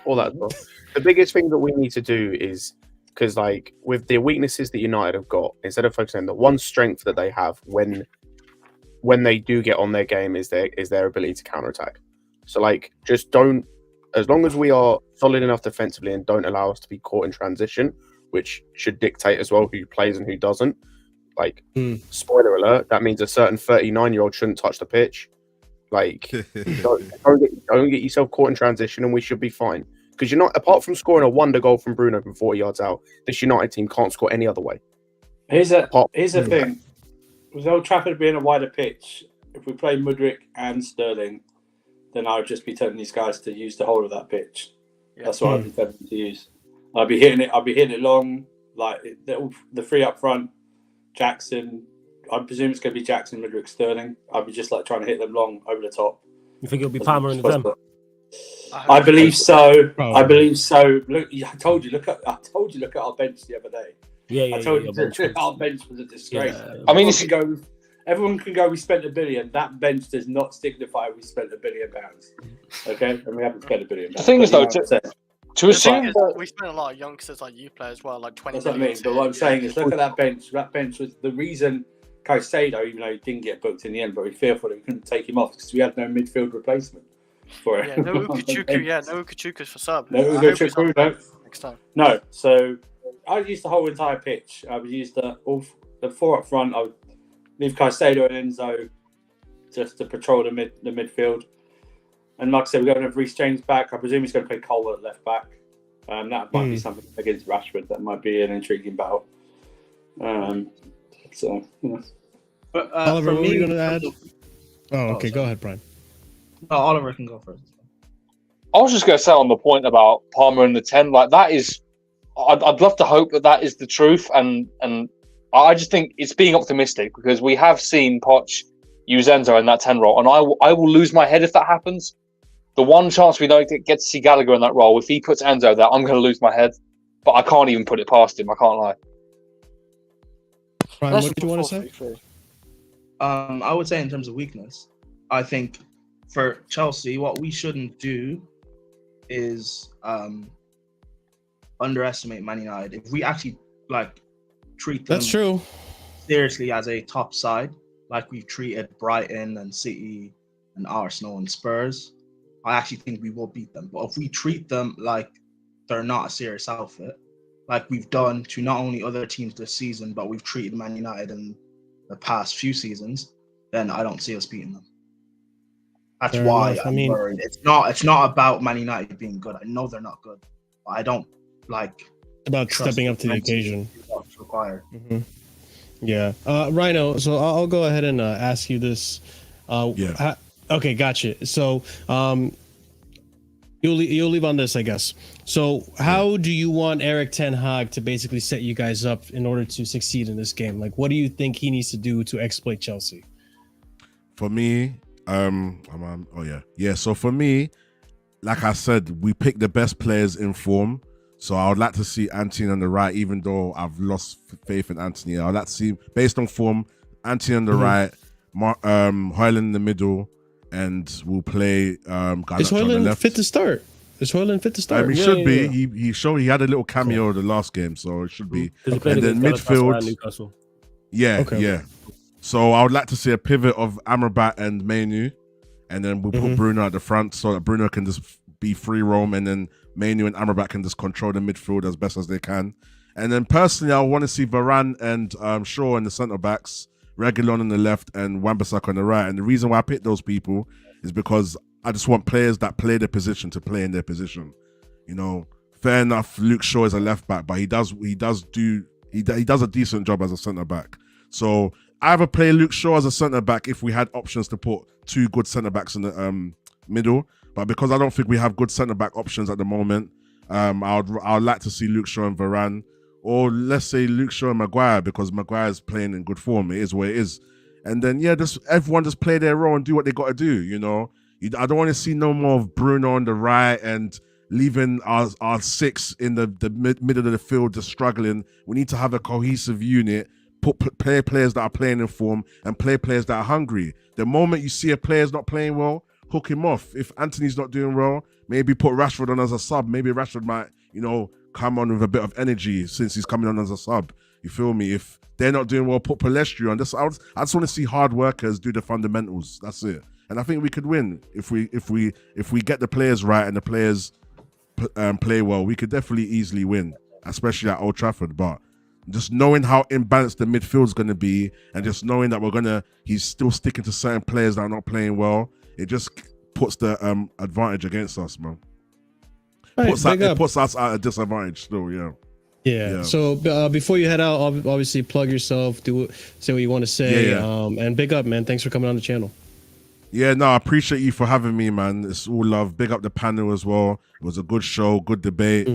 H: All that stuff. The biggest thing that we need to do is, because like with the weaknesses that United have got, instead of focusing on the one strength that they have when they do get on their game is their ability to counterattack. So like, just don't, as long as we are solid enough defensively and don't allow us to be caught in transition, which should dictate as well who plays and who doesn't. Like, spoiler alert, that means a certain 39-year-old shouldn't touch the pitch. Like, don't get yourself caught in transition, and we should be fine. Because you're not, apart from scoring a wonder goal from Bruno from 40 yards out, this United team can't score any other way.
F: Here's the thing. With Old Trafford being a wider pitch, if we play Mudryk and Sterling, then I would just be telling these guys to use the whole of that pitch. Yeah. That's what I'd be telling them to use. I'd be hitting it long, like the three up front. Jackson, I presume it's going to be Jackson, Mudryk, Sterling. I'd be just like trying to hit them long over the top.
C: You think it'll be Palmer and them?
F: I believe so. I believe so. Look, I told you. Look at our bench the other day.
C: Yeah.
F: I told you our bench was a disgrace.
C: Yeah.
F: I mean, everyone can go. We spent £1 billion. That bench does not signify we spent £1 billion. Okay, and we haven't spent £1 billion.
E: The thing is, though, to assume that
D: we spent a lot of youngsters like you play as well, like 20.
F: That's what I mean. But what I'm saying is, look at that bench. That bench was the reason Caicedo, even though he didn't get booked in the end, but we fearful that we couldn't take him off because we had no midfield replacement for it.
D: Yeah, no Ukachuku. No Ukachuku's for sub.
F: No Ukachuku. No.
D: Next time.
F: No. So I would use the whole entire pitch. I would use the four up front. I would leave Caicedo and Enzo just to patrol the midfield. And like I said, we're going to have Reece James back. I presume he's going to play Cole at left back. That might be something against Rashford. That might be an intriguing battle. So, you know.
A: But, Oliver, what are you going to add? Okay. Go ahead, Brian.
G: No, Oliver can go first.
E: I was just going to say on the point about Palmer and the 10, like that is, I'd love to hope that is the truth. And I just think it's being optimistic because we have seen Poch use Enzo in that 10 role. And I will lose my head if that happens. The one chance we don't get to see Gallagher in that role, if he puts Enzo there, I'm going to lose my head. But I can't even put it past him. I can't lie.
A: Brian, what do you want to say?
G: I would say in terms of weakness, I think for Chelsea, what we shouldn't do is underestimate Man United. If we actually treat them seriously as a top side, like we've treated Brighton and City and Arsenal and Spurs, I actually think we will beat them. But if we treat them like they're not a serious outfit, like we've done to not only other teams this season, but we've treated Man United in the past few seasons, then I don't see us beating them. That's why I'm worried. It's not about Man United being good. I know they're not good, but I don't
A: about stepping up to the occasion.
G: What's required.
A: Mm-hmm. Yeah, Rhino. So I'll go ahead and ask you this. Okay, gotcha. So you'll leave on this, I guess. So how do you want Erik ten Hag to basically set you guys up in order to succeed in this game? Like, what do you think he needs to do to exploit Chelsea?
B: For me, So for me, like I said, we picked the best players in form. So I would like to see Antony on the right, even though I've lost faith in Antony. I would like to see, based on form, Antony on the right, Højlund in the middle, and we'll play
A: Is Højlund fit to start?
B: He should be. He had a little cameo the last game, so it should be. And then midfield. Yeah. So I would like to see a pivot of Amrabat and Mainu, and then we'll put Bruno at the front so that Bruno can just be free roam, and then Mainu and Amrabat can just control the midfield as best as they can. And then personally, I want to see Varane and Shaw in the centre backs, Reguilon on the left, and Wan-Bissaka on the right. And the reason why I picked those people is because I just want players that play their position to play in their position. You know, fair enough. Luke Shaw is a left back, but he does a decent job as a centre back. So I either play Luke Shaw as a centre back if we had options to put 2 good centre backs in the middle. But because I don't think we have good centre back options at the moment, I'd like to see Luke Shaw and Varane, or let's say Luke Shaw and Maguire, because Maguire is playing in good form. It is what it is. And then everyone just play their role and do what they got to do. You know, I don't want to see no more of Bruno on the right and leaving our 6 in the middle of the field just struggling. We need to have a cohesive unit. Play players that are playing in form and play players that are hungry. The moment you see a player's not playing well, hook him off. If Anthony's not doing well, maybe put Rashford on as a sub. Maybe Rashford might, come on with a bit of energy since he's coming on as a sub. You feel me? If they're not doing well, put Palestri on. I just want to see hard workers do the fundamentals. That's it. And I think we could win if we get the players right and the players play well. We could definitely easily win, especially at Old Trafford. But just knowing how imbalanced the midfield's going to be, and just knowing that he's still sticking to certain players that are not playing well, it just puts the advantage against us, man. It puts us at a disadvantage still, yeah.
A: Yeah. So before you head out, obviously plug yourself, say what you want to say, and big up, man. Thanks for coming on the channel.
B: Yeah, no, I appreciate you for having me, man. It's all love. Big up the panel as well. It was a good show, good debate.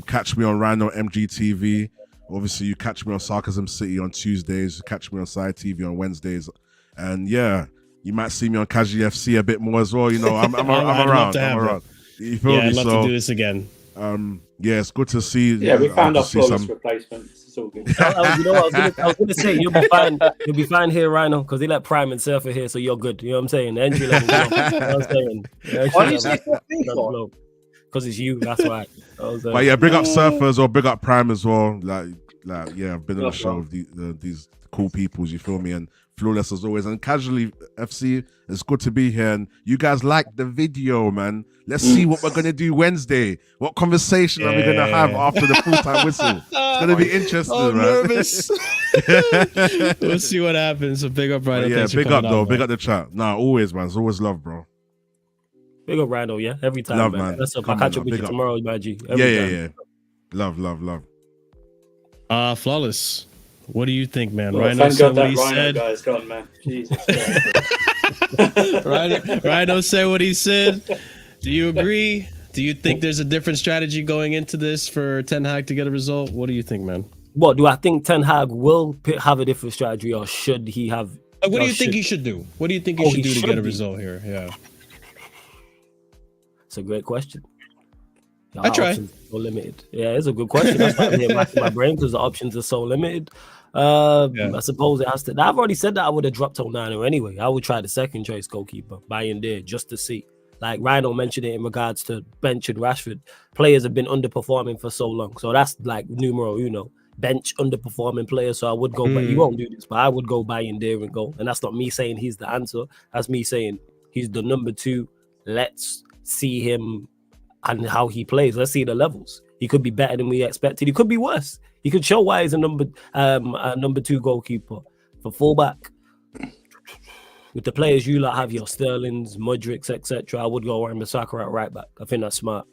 B: Catch me on Rhino MGTV. Obviously, you catch me on Sarcasm City on Tuesdays. Catch me on Side TV on Wednesdays. And yeah, you might see me on Casually FC a bit more as well. You know, I'm around. I'm around. You feel me?
A: I'd love to do this again.
B: Yeah, it's good to see.
F: Yeah, we found our flawless replacement. It's all good.
C: I was gonna say you'll be fine. You'll be fine here, Rhino, because they let Prime and Surfer here, so you're good. You know what I'm saying? The entry level. You know what I'm saying?
G: Why do you say for?
C: Because it's you. That's why.
B: But yeah, big up Surfers or big up Prime as well. Like yeah, I've been on the show with these cool peoples. You feel me? And Flawless as always. And Casually FC, it's good to be here. And you guys like the video, man. Let's see what we're gonna do Wednesday. What conversation are we gonna have after the full-time whistle? It's gonna be interesting,
A: I'm
B: man.
A: nervous. Let's see what happens. So big up, Rhino.
B: Yeah, big up though. Big up the chat. Nah, always, man. It's always love, bro.
C: Big up, Rhino. Yeah, every time,
B: love,
C: man. That's up. I'll catch up with you tomorrow, Maggie.
B: Yeah. Love.
A: Flawless. What do you think, man?
F: Well,
A: Rhino said what he said.
F: Guy's gone, man. Jesus.
A: Rhino said what he said. Do you agree? Do you think there's a different strategy going into this for Ten Hag to get a result? What do you think, man?
C: What do I think Ten Hag will have a different strategy, or should he have?
A: What do you think he should do? What do you think he should do to get a result here? Yeah,
C: it's a great question.
A: I try.
C: So limited. Yeah, it's a good question. That's why I'm here back in my brain, because the options are so limited. I suppose it has to. I've already said that I would have dropped Onana anyway. I would try the second choice goalkeeper, Bayern just to see. Like Rhino mentioned it in regards to bench and Rashford. Players have been underperforming for so long. So that's like numero uno. Bench underperforming players. So I would go, but he won't do this, but I would go Bayern and go. And that's not me saying he's the answer. That's me saying he's the number 2. Let's see him and how he plays. Let's see the levels. He could be better than we expected. He could be worse. He could show why he's a number 2 goalkeeper. For fullback, with the players you like have, your Sterlings, Mudricks, etc., I would go Wan-Bissaka at right back. I think that's smart.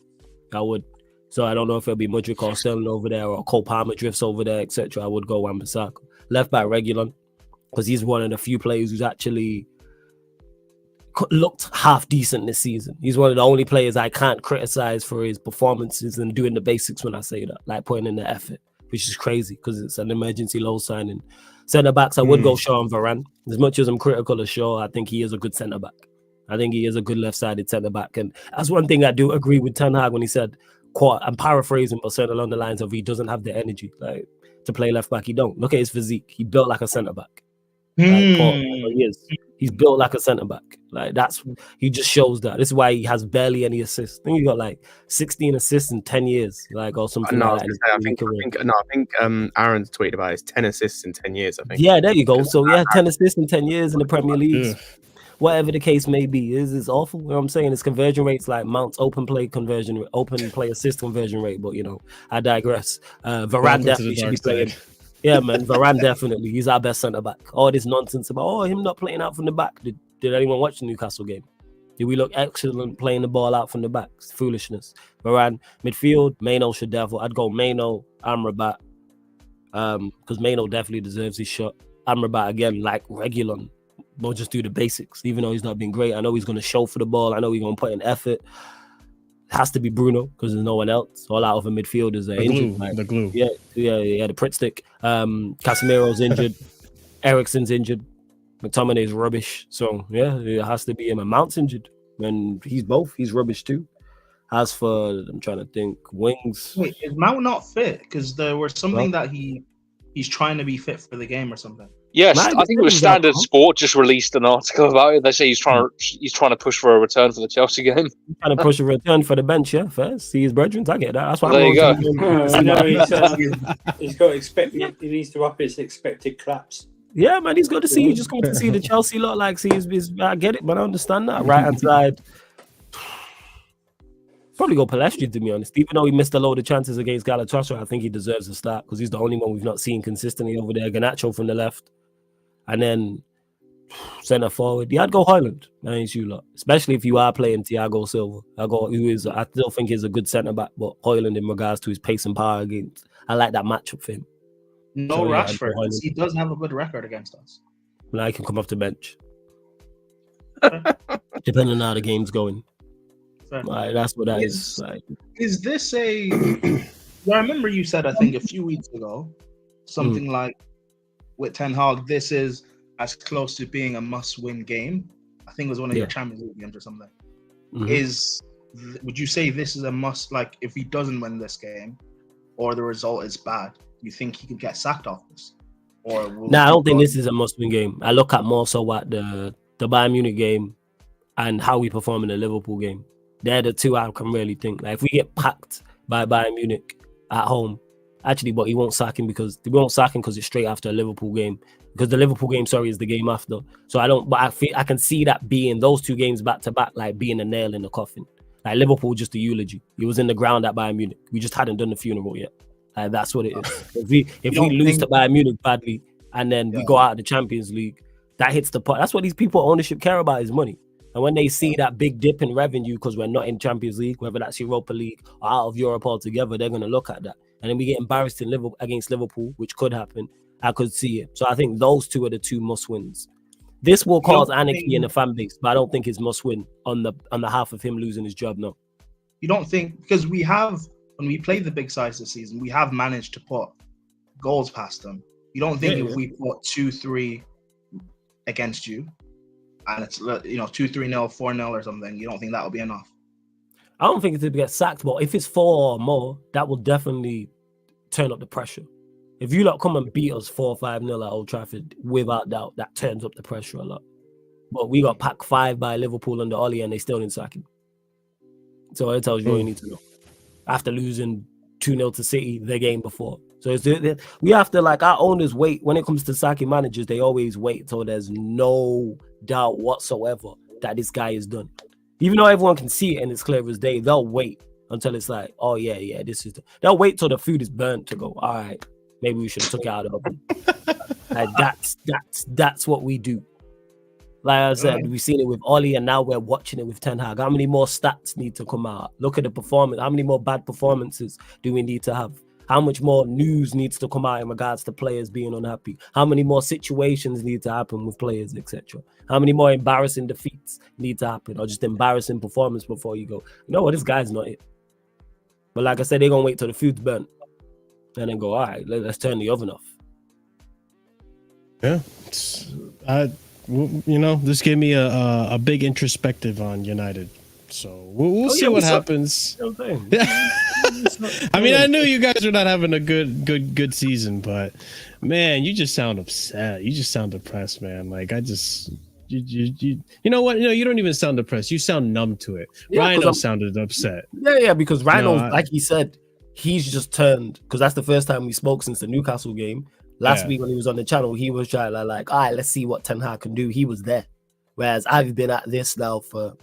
C: I would. So I don't know if it'll be Mudryk or Sterling over there, or Cole Palmer drifts over there, etc. I would go Wan-Bissaka. Left back Reguilon, because he's one of the few players who's actually looked half decent this season. He's one of the only players I can't criticize for his performances and doing the basics when I say that, like putting in the effort, which is crazy because it's an emergency low signing. Centre backs, I would go Shaw and Varane. As much as I'm critical of Shaw, I think he is a good centre back. I think he is a good left-sided centre back, and that's one thing I do agree with Ten Hag when he said, I'm paraphrasing, but said along the lines of he doesn't have the energy like to play left back. He don't. Look at his physique. He built like a centre back. He's built like a centre back. Like he just shows that. This is why he has barely any assists. I think he got like 16 assists in 10 years, like or something.
H: No,
C: like that.
H: I think Aaron's tweeted about his 10 assists in 10 years. I think.
C: Yeah, there you go. So yeah, 10 assists in 10 years in the Premier League. Whatever the case may be, is awful. You know what I'm saying? His conversion rates like Mount's open play assist conversion rate. But I digress. Varane definitely should be playing. Yeah, man, Varane definitely. He's our best centre back. All this nonsense about him not playing out from the back. Did anyone watch the Newcastle game? We look excellent playing the ball out from the back. It's foolishness. Varane, midfield, Maino should devil. I'd go Maino, Amrabat. Because Maino definitely deserves his shot. Amrabat again, like Regulon. We'll just do the basics, even though he's not been great. I know he's going to show for the ball. I know he's going to put in effort. It has to be Bruno because there's no one else. All out of the midfielders are injured.
A: The glue.
C: Yeah, the Pritt stick. Casemiro's injured. Ericsson's injured. McTominay's rubbish. So, yeah, it has to be him. And Mount's injured. And he's both. He's rubbish too. As for, I'm trying to think, wings.
G: Wait, is Mount not fit? Because there was something that he's trying to be fit for the game or something.
E: Yes, I think it was Standard Sport just released an article about it. They say he's trying to push for a return for the Chelsea game.
C: He's trying to push a return for the bench, yeah. First, see his brethren. I get that. That's why
E: there you go.
F: I know he's got he needs to up his expected claps.
C: Yeah, man, he's good to see you. Just going to see the Chelsea lot, like see his I get it, but I understand that. Right hand side. Probably go Pellistri, to be honest. Even though he missed a load of chances against Galatasaray, I think he deserves a start because he's the only one we've not seen consistently over there. Garnacho from the left. And then centre forward. Yeah, I'd go Højlund. That ain't you lot. Especially if you are playing Thiago Silva. I still think he's a good centre back, but Højlund in regards to his pace and power against. I like that matchup for him.
G: No, so, Rashford. He does have a good record against us.
C: Well, I can come off the bench. Depending on how the game's going. Right, that's what that is. Like,
G: is this a... I remember you said, I think, a few weeks ago, something like, with Ten Hag, this is as close to being a must-win game. I think it was one of your Champions League games or something. Would you say this is a must, like, if he doesn't win this game, or the result is bad, you think he could get sacked off this? Or
C: I don't think this is a must-win game. I look at more so at the Bayern Munich game and how we perform in the Liverpool game. They're the two I can really think. Like, if we get packed by Bayern Munich at home, actually, but he won't sack him because it's straight after a Liverpool game. Because the Liverpool game, is the game after. So I can see that being those two games back to back, like being a nail in the coffin. Like Liverpool, just a eulogy. He was in the ground at Bayern Munich. We just hadn't done the funeral yet. Like, that's what it is. If we lose to Bayern Munich badly and then we go out of the Champions League, that hits the pot. That's what these people ownership care about is money. And when they see that big dip in revenue because we're not in Champions League, whether that's Europa League or out of Europe altogether, they're going to look at that. And then we get embarrassed against Liverpool, which could happen. I could see it. So I think those two are the two must-wins. This will cause anarchy in the fan base, but I don't think it's must-win on the half of him losing his job, no.
G: You don't think, because we have, when we played the big sides this season, we have managed to put goals past them. You don't think if we put 2-3 against you, and it's 2-3-0, 4-0 or something, you don't think that will be enough?
C: I don't think it's to get sacked, but if it's 4 or more, that will definitely turn up the pressure. If you lot come and beat us 4-5-0 at Old Trafford, without doubt, that turns up the pressure a lot. But we got packed 5 by Liverpool under Oli and they still didn't sack him. So it tells you all you need to know. After losing 2-0 to City the game before. So we have to, like, our owners wait. When it comes to sacking managers, they always wait till there's no doubt whatsoever that this guy is done. Even though everyone can see it and it's clear as day, they'll wait until it's like, oh yeah, this is they'll wait till the food is burnt to go, all right, maybe we should have took it out of the oven. Like that's what we do. Like I said, we've seen it with Oli and now we're watching it with Ten Hag. How many more stats need to come out? Look at the performance. How many more bad performances do we need to have? How much more news needs to come out in regards to players being unhappy? How many more situations need to happen with players, etc.? How many more embarrassing defeats need to happen, or just embarrassing performance before you go, you know what, this guy's not it. But like I said, they're gonna wait till the food's burnt and then go, all right, let's turn the oven off.
A: Yeah, this gave me a big introspective on United. So we'll see what happens. I mean, I knew you guys were not having a good season, but man, you just sound upset. You just sound depressed, man. Like you know what? You don't even sound depressed. You sound numb to it. Yeah, Rhino sounded upset.
C: Yeah, because Rhino, like he said, he's just turned, because that's the first time we spoke since the Newcastle game. Last week when he was on the channel, he was trying to like, all right, let's see what Ten Hag can do. He was there. Whereas I've been at this now for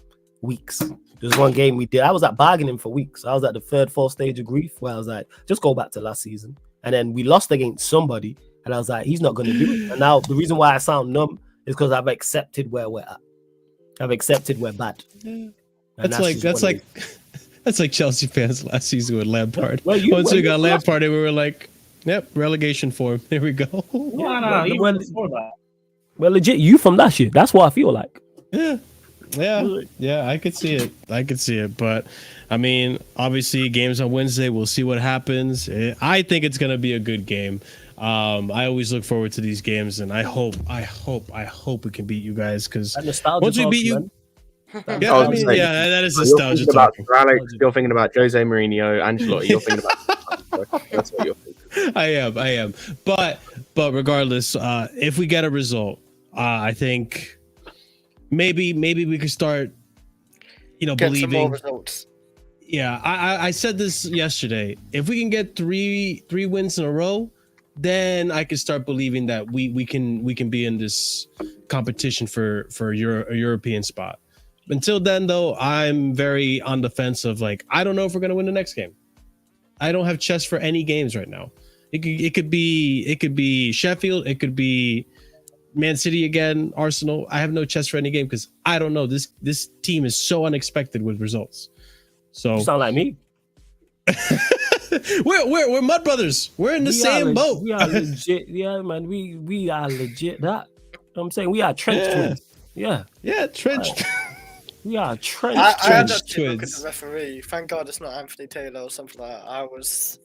C: weeks. There's one game we did. I was at bargaining for weeks. I was at the 3rd, 4th stage of grief where I was like, just go back to last season. And then we lost against somebody. And I was like, he's not going to do it. And now the reason why I sound numb is because I've accepted where we're at. I've accepted we're bad.
A: Yeah.
C: And
A: That's like Chelsea fans last season with Lampard.
C: Once
A: we got Lampard, and we were like, "Yep, relegation form. Here we go."
C: Well, legit, you from that shit. That's what I feel like.
A: Yeah. I could see it. But I mean, obviously, games on Wednesday. We'll see what happens. I think it's gonna be a good game. I always look forward to these games, and I hope we can beat you guys because once we beat you. That is nostalgia talking.
H: Alex, you're thinking about Jose Mourinho, Ancelotti. You're thinking about that's what you're thinking.
A: I am. But regardless, if we get a result, I think maybe we could start, believing.
D: Some more results.
A: Yeah, I said this yesterday. If we can get three wins in a row, then I can start believing that we can be in this competition for a European spot. Until then, though, I'm very on the fence of like, I don't know if we're gonna win the next game. I don't have chess for any games right now. It could be Sheffield, it could be Man City again, Arsenal. I have no chess for any game because I don't know. This team is so unexpected with results. So
C: you sound like me.
A: we're mud brothers. We're in the same boat.
C: We are legit. Yeah, man. We are legit. That I'm saying we are trench twins. Yeah,
A: trench.
C: We are trench.
D: I had
C: twins.
D: to look at the referee. Thank God it's not Anthony Taylor or something like that. I was.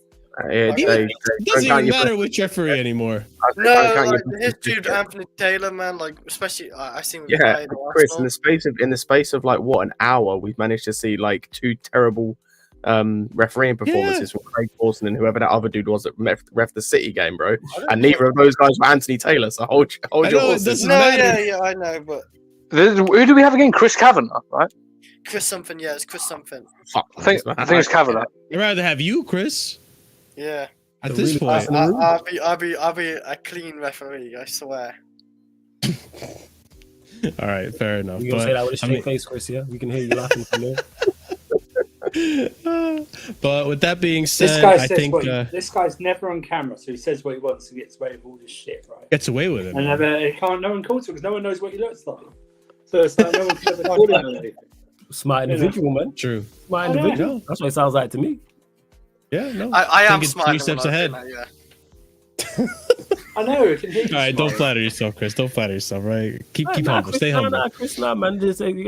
A: It doesn't even matter which referee anymore.
D: No, his dude Anthony Taylor, man. Like especially, I seen.
H: Chris, in the space of like what, an hour, we've managed to see like two terrible refereeing performances from Craig Dawson and whoever that other dude was that ref the City game, bro. And neither of those guys were Anthony Taylor. So hold your horses.
D: I know, but
E: who do we have again? Chris Kavanagh, right?
D: Chris something, it's Chris something.
E: I think it's Kavanagh.
A: I'd rather have you, Chris.
D: Yeah.
A: At this point,
D: I'll be a clean referee. I swear.
A: All right, fair enough.
C: You gonna say that with a straight face, Chris? Yeah, we can hear you laughing from there.
A: But with that being said,
F: this guy's never on camera, so he says what he wants and gets away with all this shit, right?
A: Gets away with it,
F: and no one calls him because no one knows what he looks like. So it's like no one can ever call him or anything.
C: Smart individual, man.
A: True.
C: Smart individual. That's what it sounds like to me.
A: Yeah, no.
D: I am
A: smart. 3 steps ahead.
F: I know. Can hear you.
A: All right, don't flatter yourself, Chris. Don't flatter yourself, right? Keep humble. Stay humble.
C: Chris, man. Just,
A: no. You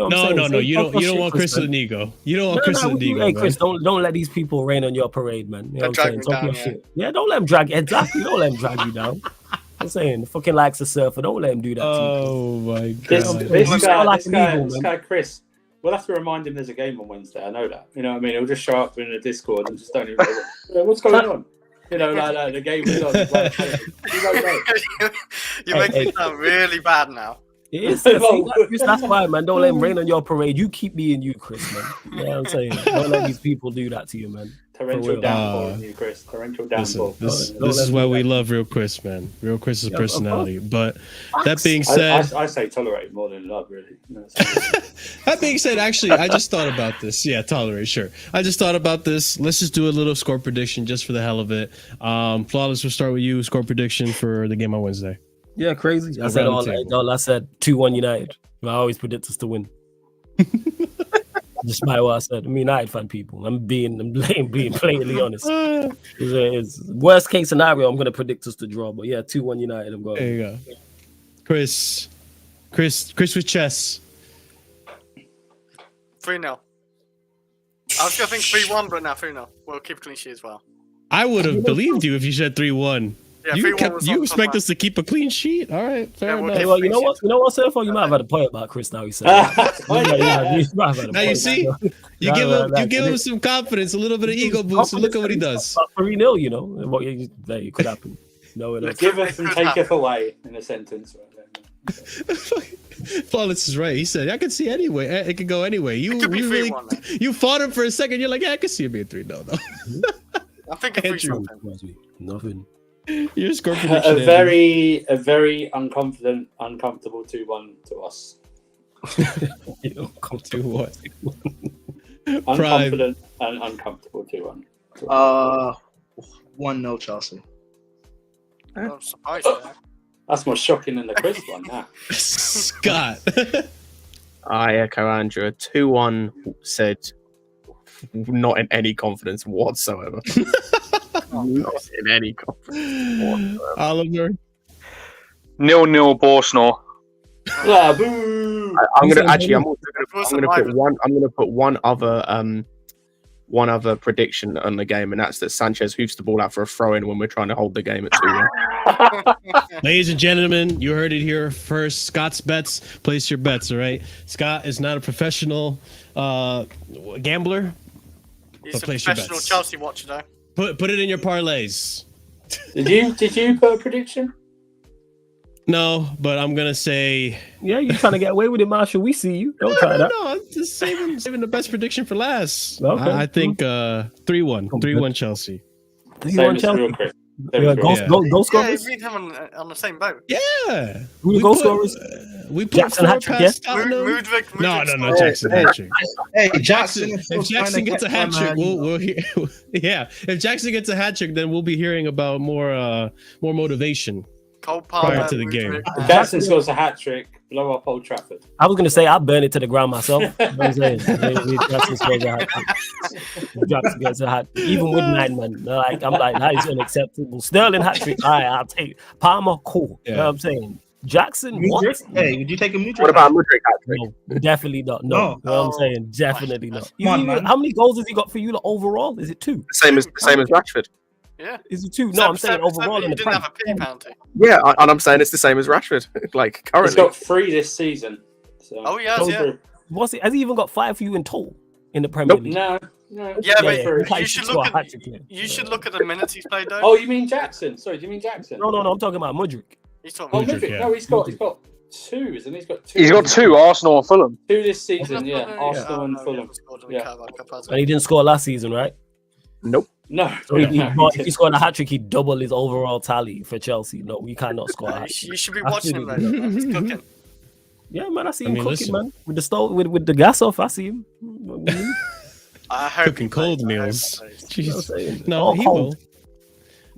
A: don't want Chris with an ego. You don't want Chris with an ego.
C: Hey, Chris, don't let these people rain on your parade, man. You know what I'm saying? Talk your shit. Yeah, don't let them drag. Exactly. Don't let them drag you down. I'm saying, the fucking likes a surfer. Don't let him do that.
A: Oh my god.
F: This guy, Chris. We'll have to remind him there's a game on Wednesday. I know that. You know what I mean? He'll just show up in the Discord and just don't even know what's going on. You know, like the game is on.
D: You make me sound really bad now.
C: It is. That's why, man. Don't let him rain on your parade. You keep being you, Chris, man. You know what I'm saying? Don't let these people do that to you, man.
F: Torrential downfall on you, Chris. Torrential downfall.
A: This is why we love Real Chris, man. Real Chris's personality. But that being said,
F: I say tolerate more than love, really.
A: That being said, actually, I just thought about this. Yeah, tolerate, sure. I just thought about this. Let's just do a little score prediction just for the hell of it. Flawless, we'll start with you. Score prediction for the game on Wednesday.
C: Yeah, crazy. I said 2-1 United. I always predict us to win. Despite what I said, I'm a United fan, people. I'm being blatantly honest. It's worst case scenario, I'm going to predict us to draw. But yeah, 2-1 United. I'm going.
A: There you go. Chris with chess.
D: 3-0. I was going to think 3-1, but now 3-0. We'll keep a clean sheet as well.
A: I would have believed you if you said 3-1.
D: Yeah,
A: you expect us to keep a clean sheet? All right, fair enough.
C: Well, you know what, Surfer? You might have had a point about Chris now. He said.
A: Now you see, you give him some confidence, a little bit of ego boost, and look at what he does.
C: 3-0, you know, what it could happen. No, it
F: giveth and taketh away in a sentence.
A: Flawless is right. He said, "I can see anyway. It could go anyway." You fought him for a second. You're like, "Yeah, I can see it being 3-0 though."
D: I think it's 3-0.
C: Nothing.
A: Your score
F: prediction. A very unconfident, uncomfortable 2-1 to us.
A: 2-1.
F: Unconfident and uncomfortable 2-1.
G: 1-0 Chelsea.
D: I'm surprised.
F: That's more shocking than the quiz one. Now,
A: Scott.
H: I echo Andrew. A 2-1 said not in any confidence whatsoever. Not in any confidence whatsoever.
A: Oliver.
E: 0-0 Borsnor.
F: Ah, boo.
H: I'm gonna put one other prediction on the game, and that's that Sanchez hoofs the ball out for a throw-in when we're trying to hold the game at 2-1.
A: Ladies and gentlemen, you heard it here first. Scott's bets. Place your bets, all right? Scott is not a professional gambler.
D: He's a
A: place your
D: professional
A: bets.
D: Chelsea watcher, though.
A: Put it in your parlays.
F: Did you put a prediction?
A: No, but I'm gonna say.
C: Yeah, you're trying to get away with it, Marshall. We see you. Don't try that.
A: No, I'm just saving the best prediction for last.
C: Okay.
A: I think 3-1 Chelsea.
C: 3-1 Chelsea.
F: Yeah,
C: goal scorers.
D: Yeah, him on the same boat.
A: Yeah.
C: Who the goal scorers?
A: We put
C: Jackson
A: 4
C: hat-trick,
A: past
C: yeah?
A: Tottenham.
D: Mudryk
A: No, Jackson hat-trick.
G: Hey, Jackson.
A: If Jackson gets a hat trick, we'll hear. Yeah, if Jackson gets a hat trick, then we'll be hearing about more motivation
D: Cole Palmer,
A: prior to the game.
F: If Jackson scores a hat trick, blow up Old Trafford.
C: I was gonna say I'll burn it to the ground myself. You know what I'm saying? Jackson scores a hat trick. Jackson gets a hat trick. Even with 9 men. I'm like, that is unacceptable. Sterling hat trick. All right, I'll take it. Palmer, cool.
A: Yeah.
C: You know what I'm saying? Jackson, what?
G: Hey, would you take a Mudryk?
H: What about Mudryk hat trick?
C: No, definitely not. No.
G: No.
C: You know what I'm saying? Definitely not.
G: Come on, man.
C: How many goals has he got for you overall? Is it 2?
H: Same as Rashford.
D: Yeah.
C: Is it 2? No, I'm saying overall in
D: he
C: the
D: didn't have
C: Prem.
D: a P penalty.
H: Yeah, and I'm saying it's the same as Rashford. Like
F: He's
H: currently.
F: got 3 this season. So.
D: Oh, he has, yeah.
C: What's it? Has he even got 5 for you in total in the Premier
H: Nope.
C: League?
F: No.
D: Yeah, but
C: yeah.
D: you should look at the minutes he's played, though.
F: Oh, you mean Jackson? Sorry, do you mean Jackson?
C: No, I'm talking about Mudryk.
D: He's talking
F: Oh,
D: about
A: Mudryk,
F: Mudryk.
A: yeah.
F: No, he's got 2, isn't he? He's got 2.
E: He's got 2, Arsenal and Fulham.
F: 2 this season, yeah. Arsenal and
D: he
F: Fulham.
D: hasn't scored in the
F: Yeah.
D: Carabao Cup, has he?
C: And he didn't score last season, right?
H: Nope.
F: No.
C: So if he scored a hat trick, he'd double his overall tally for Chelsea. No, we cannot score a hat trick.
D: You should be watching him, though. He's cooking.
C: Yeah, man, I see him cooking,
A: listen.
C: man. With the stove, with the gas off, I see him.
D: I hope
A: Cooking
D: he plays.
A: cold
D: I hope
A: meals.
D: he plays.
A: Jeez.
C: No,
A: No, he will.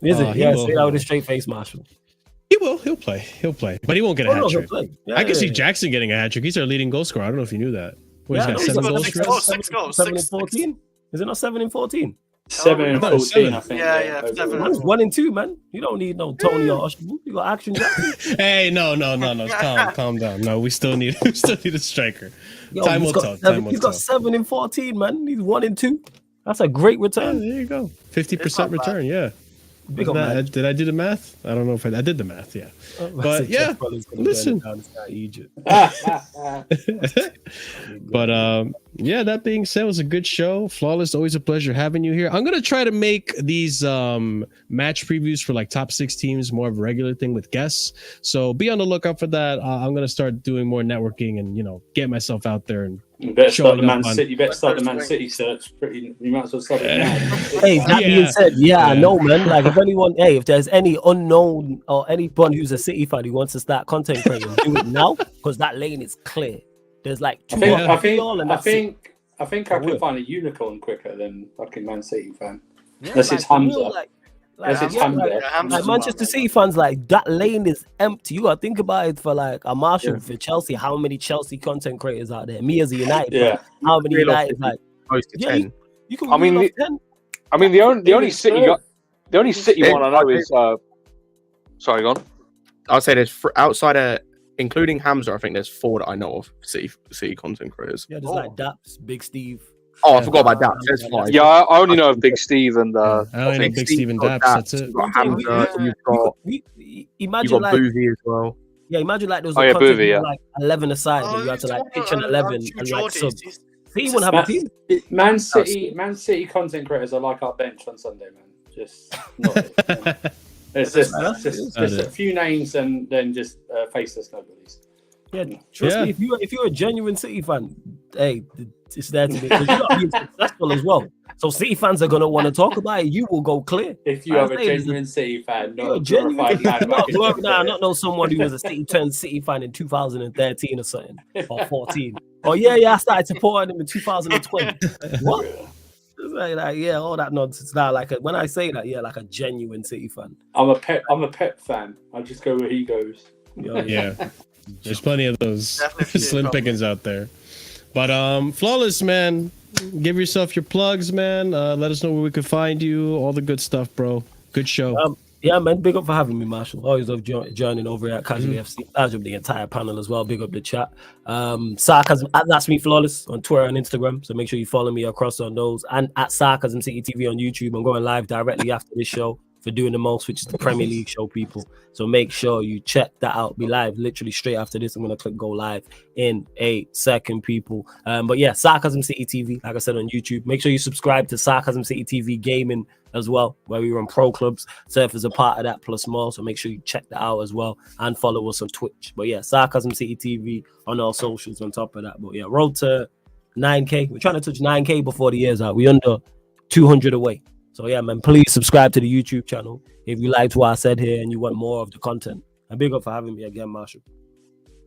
C: Is it?
A: He
C: Yeah,
A: will.
C: say that with a straight face, Marshall.
A: He will. He'll play. But he won't get a
C: Oh,
A: hat
C: no, he'll
A: trick.
C: play. Yeah,
A: I can see
C: yeah.
A: Jackson getting a hat trick. He's our leading goal scorer. I don't know if you knew that. What,
C: Yeah,
A: he's
C: he's
A: got 7
C: got
A: goals?
D: 6
A: for us?
D: goals, 6 goals,
C: 7 and
D: 6.
C: 14. Is it not 7 and 14?
F: 7 and
A: I thought it was
F: 14,
A: 7.
F: I think.
D: Yeah,
F: overall.
D: 7
C: Man, it's 1 and 2, man. You don't need no Tony or Oshbu. You got Action Jackson.
A: Hey, no. Calm down. No, we still need a striker.
C: Yo,
A: Time
C: he's
A: will
C: got
A: tell.
C: 7 He's got 7 and 14, man. He's 1 and 2. That's a great
A: Yeah,
C: return.
A: there you go.
D: It's
A: 50%
D: not bad.
A: return. Yeah.
C: Big up, man.
A: Did I do the math? I don't know if I did the math. Yeah. But yeah, listen. But yeah, that being said, it was a good show. Flawless, always a pleasure having you here. I'm gonna try to make these match previews for like top 6 teams more of a regular thing with guests. So be on the lookout for that. I'm gonna start doing more networking and get myself out there and
F: You better start the
A: showing
F: Man
A: up on-
F: City. You better start the Man City search. You might as well start it now.
C: Hey, that being said, I know, man. Like, if there's any unknown or anyone who's a City fan who wants to start content creating, do it now because that lane is clear. There's like 2
F: I
C: and
F: think I can find a unicorn quicker than fucking Man City fan. Unless it's Hamza. Unless it's Hamza.
C: Like Manchester City fans, like that lane is empty. You gotta think about it for like a Marshall for Chelsea. How many Chelsea content creators out there? Me as a United, fan, how many United like
H: Close to 10.
C: You can.
E: I mean, the only City one I know is. Sorry, go on.
H: I'll say there's outside of including Hamza. I think there's 4 that I know of City content creators.
C: Yeah, there's like Daps, Big Steve.
H: Oh, I forgot about that. There's 5.
E: Yeah, I only know of Big Steve and.
A: I only know Big Steve and Daps. That's it.
H: You've got Hamza. You've got
C: Imagine like
H: Boozy as well.
C: Yeah, imagine like there was
E: Oh,
C: a
E: yeah,
C: content
E: Boovy, yeah.
C: like 11 aside, and you had to like pitch an 11 and like sub. He wouldn't have a team.
F: Man City content creators are like our bench on Sunday, man. Just not it. It's just a few names and then just faceless nobodies.
C: Yeah, trust me. If you're a genuine City fan, hey, it's there to be because you're not being successful as well. So City fans are gonna want to talk about it. You will go clear.
F: If you are a genuine City fan, not a glorified
C: not know someone who was a City turned City fan in 2013 or something or 14. Oh yeah, I started supporting him in 2020. What? It's like all that nonsense. Now, when I say that, like a genuine City fan.
F: I'm a Pep fan. I just go where he goes.
A: Yeah, there's plenty of those
D: Definitely
A: slim
D: probably.
A: pickings out there. But Flawless, man, give yourself your plugs, man. Let us know where we could find you. All the good stuff, bro. Good show.
C: Yeah, man. Big up for having me, Marshall. Always love joining over here at Casually FC. As with the entire panel as well. Big up the chat. Sarcasm that's me, Flawless, on Twitter and Instagram. So make sure you follow me across on those, and at Sarcasm City TV on YouTube. I'm going live directly after this show for Doing the Most, which is the Premier League show, people. So make sure you check that out. Be live literally straight after this. I'm gonna click go live in a second, people. But yeah, Sarcasm City TV, like I said, on YouTube. Make sure you subscribe to Sarcasm City TV Gaming as well, where we run pro clubs. Surf is a part of that plus more. So make sure you check that out as well and follow us on Twitch. But yeah, Sarcasm City TV on all socials on top of that. But yeah, road to 9K. We're trying to touch 9K before the year's out. We under 200 away. So yeah, man, please subscribe to the YouTube channel if you liked what I said here and you want more of the content. And big up for having me again, Marshall.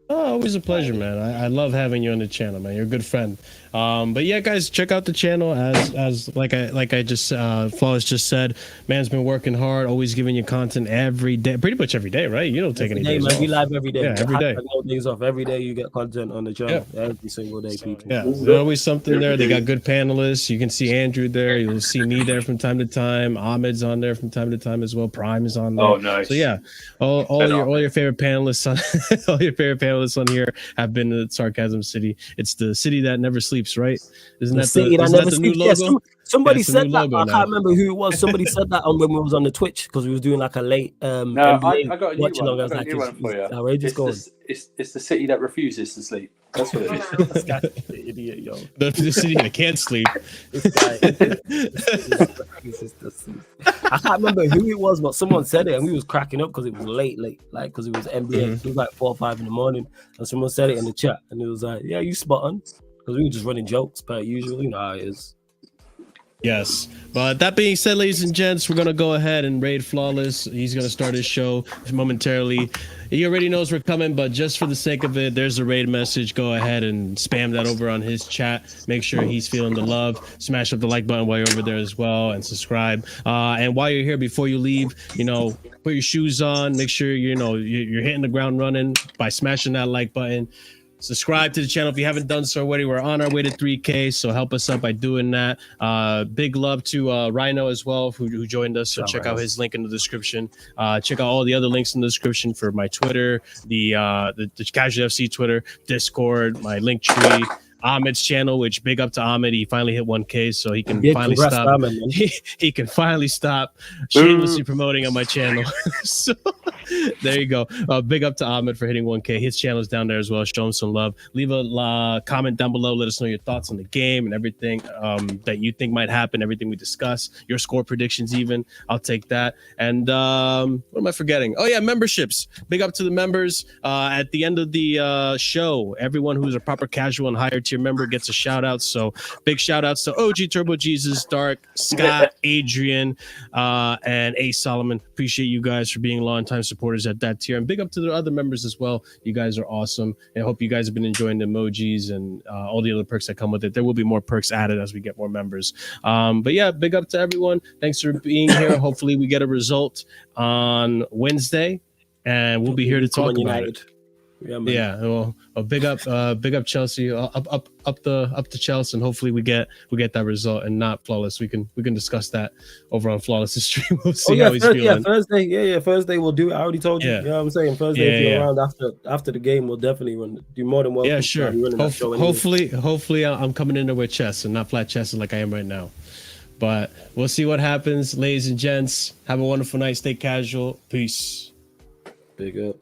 A: Oh, always a pleasure, man. I love having you on the channel, man. You're a good friend. But yeah, guys, check out the channel. As like I just Flawless just said, man's been working hard, always giving you content every day, pretty much every day, right? You don't take any days off.
C: We live every day.
A: Yeah, every day.
C: No days off. Every day you get content on the channel. Yeah. Every single day, people.
A: Yeah, there's always something there. They got good panelists. You can see Andrew there. You'll see me there from time to time. Ahmed's on there from time to time as well. Prime is on there.
F: Oh, nice.
A: So yeah, all your favorite panelists on all your favorite panelists on here have been to Sarcasm City. It's the city that never sleeps, right? Isn't that the new logo?
C: Yeah, somebody said that.
A: Logo
C: I
A: now.
C: can't remember who it was. Somebody said that when we was on the Twitch because we was doing like a late
F: No,
C: NBA
F: I got a new
C: watching
F: one.
C: on. I
F: I
C: was
F: got a
C: like,
F: new one for you.
C: outrageous.
F: It's the city that refuses to sleep. That's what it is.
C: Idiot, yo.
A: The city that can't sleep.
C: This guy. I can't remember who it was, but someone said it and we was cracking up because it was late, like because it was NBA. It was like 4 or 5 in the morning, and someone said it in the chat, and it was like, "Yeah, you spot on," because we were just running jokes per usual. You know how it is.
A: Yes, but that being said, ladies and gents, we're gonna go ahead and raid Flawless. He's gonna start his show momentarily. He already knows we're coming, but just for the sake of it, there's a raid message. Go ahead and spam that over on his chat. Make sure he's feeling the love. Smash up the like button while you're over there as well, and subscribe. And while you're here, before you leave, put your shoes on. Make sure you're hitting the ground running by smashing that like button. Subscribe to the channel if you haven't done so already. We're on our way to 3K, so help us out by doing that. Big love to Rhino as well, who joined us. So check out his link in the description. Check out all the other links in the description for my Twitter, the Casually FC Twitter, Discord, my link tree. Ahmed's channel, which big up to Ahmed. He finally hit 1K, so he can finally stop. Ahmed, he can finally stop shamelessly promoting on my channel. So there you go. Big up to Ahmed for hitting 1K. His channel's down there as well. Show him some love. Leave a comment down below. Let us know your thoughts on the game and everything that you think might happen. Everything we discuss, your score predictions, even. I'll take that. And what am I forgetting? Oh yeah, memberships. Big up to the members. At the end of the show, everyone who's a proper casual and higher tier member gets a shout out. So big shout outs to OG Turbo Jesus, Dark, Scott, Adrian, and A Solomon. Appreciate you guys for being long-time supporters at that tier, and big up to the other members as well. You guys are awesome, and I hope you guys have been enjoying the emojis and all the other perks that come with it. There will be more perks added as we get more members. But yeah, big up to everyone. Thanks for being here. Hopefully we get a result on Wednesday, and we'll be here to talk about it. Yeah, well, big up Chelsea, up to Chelsea, and hopefully we get that result and not Flawless. We can discuss that over on Flawless's stream. We'll see how he's feeling.
C: Yeah, Thursday. Thursday we'll do it. I already told you. Yeah, you know what I'm saying. Thursday, if you're around after the game, we'll definitely do more than welcome.
A: Yeah, sure. Hopefully, I'm coming in there with chest and not flat chested like I am right now. But we'll see what happens, ladies and gents. Have a wonderful night. Stay casual. Peace.
C: Big up.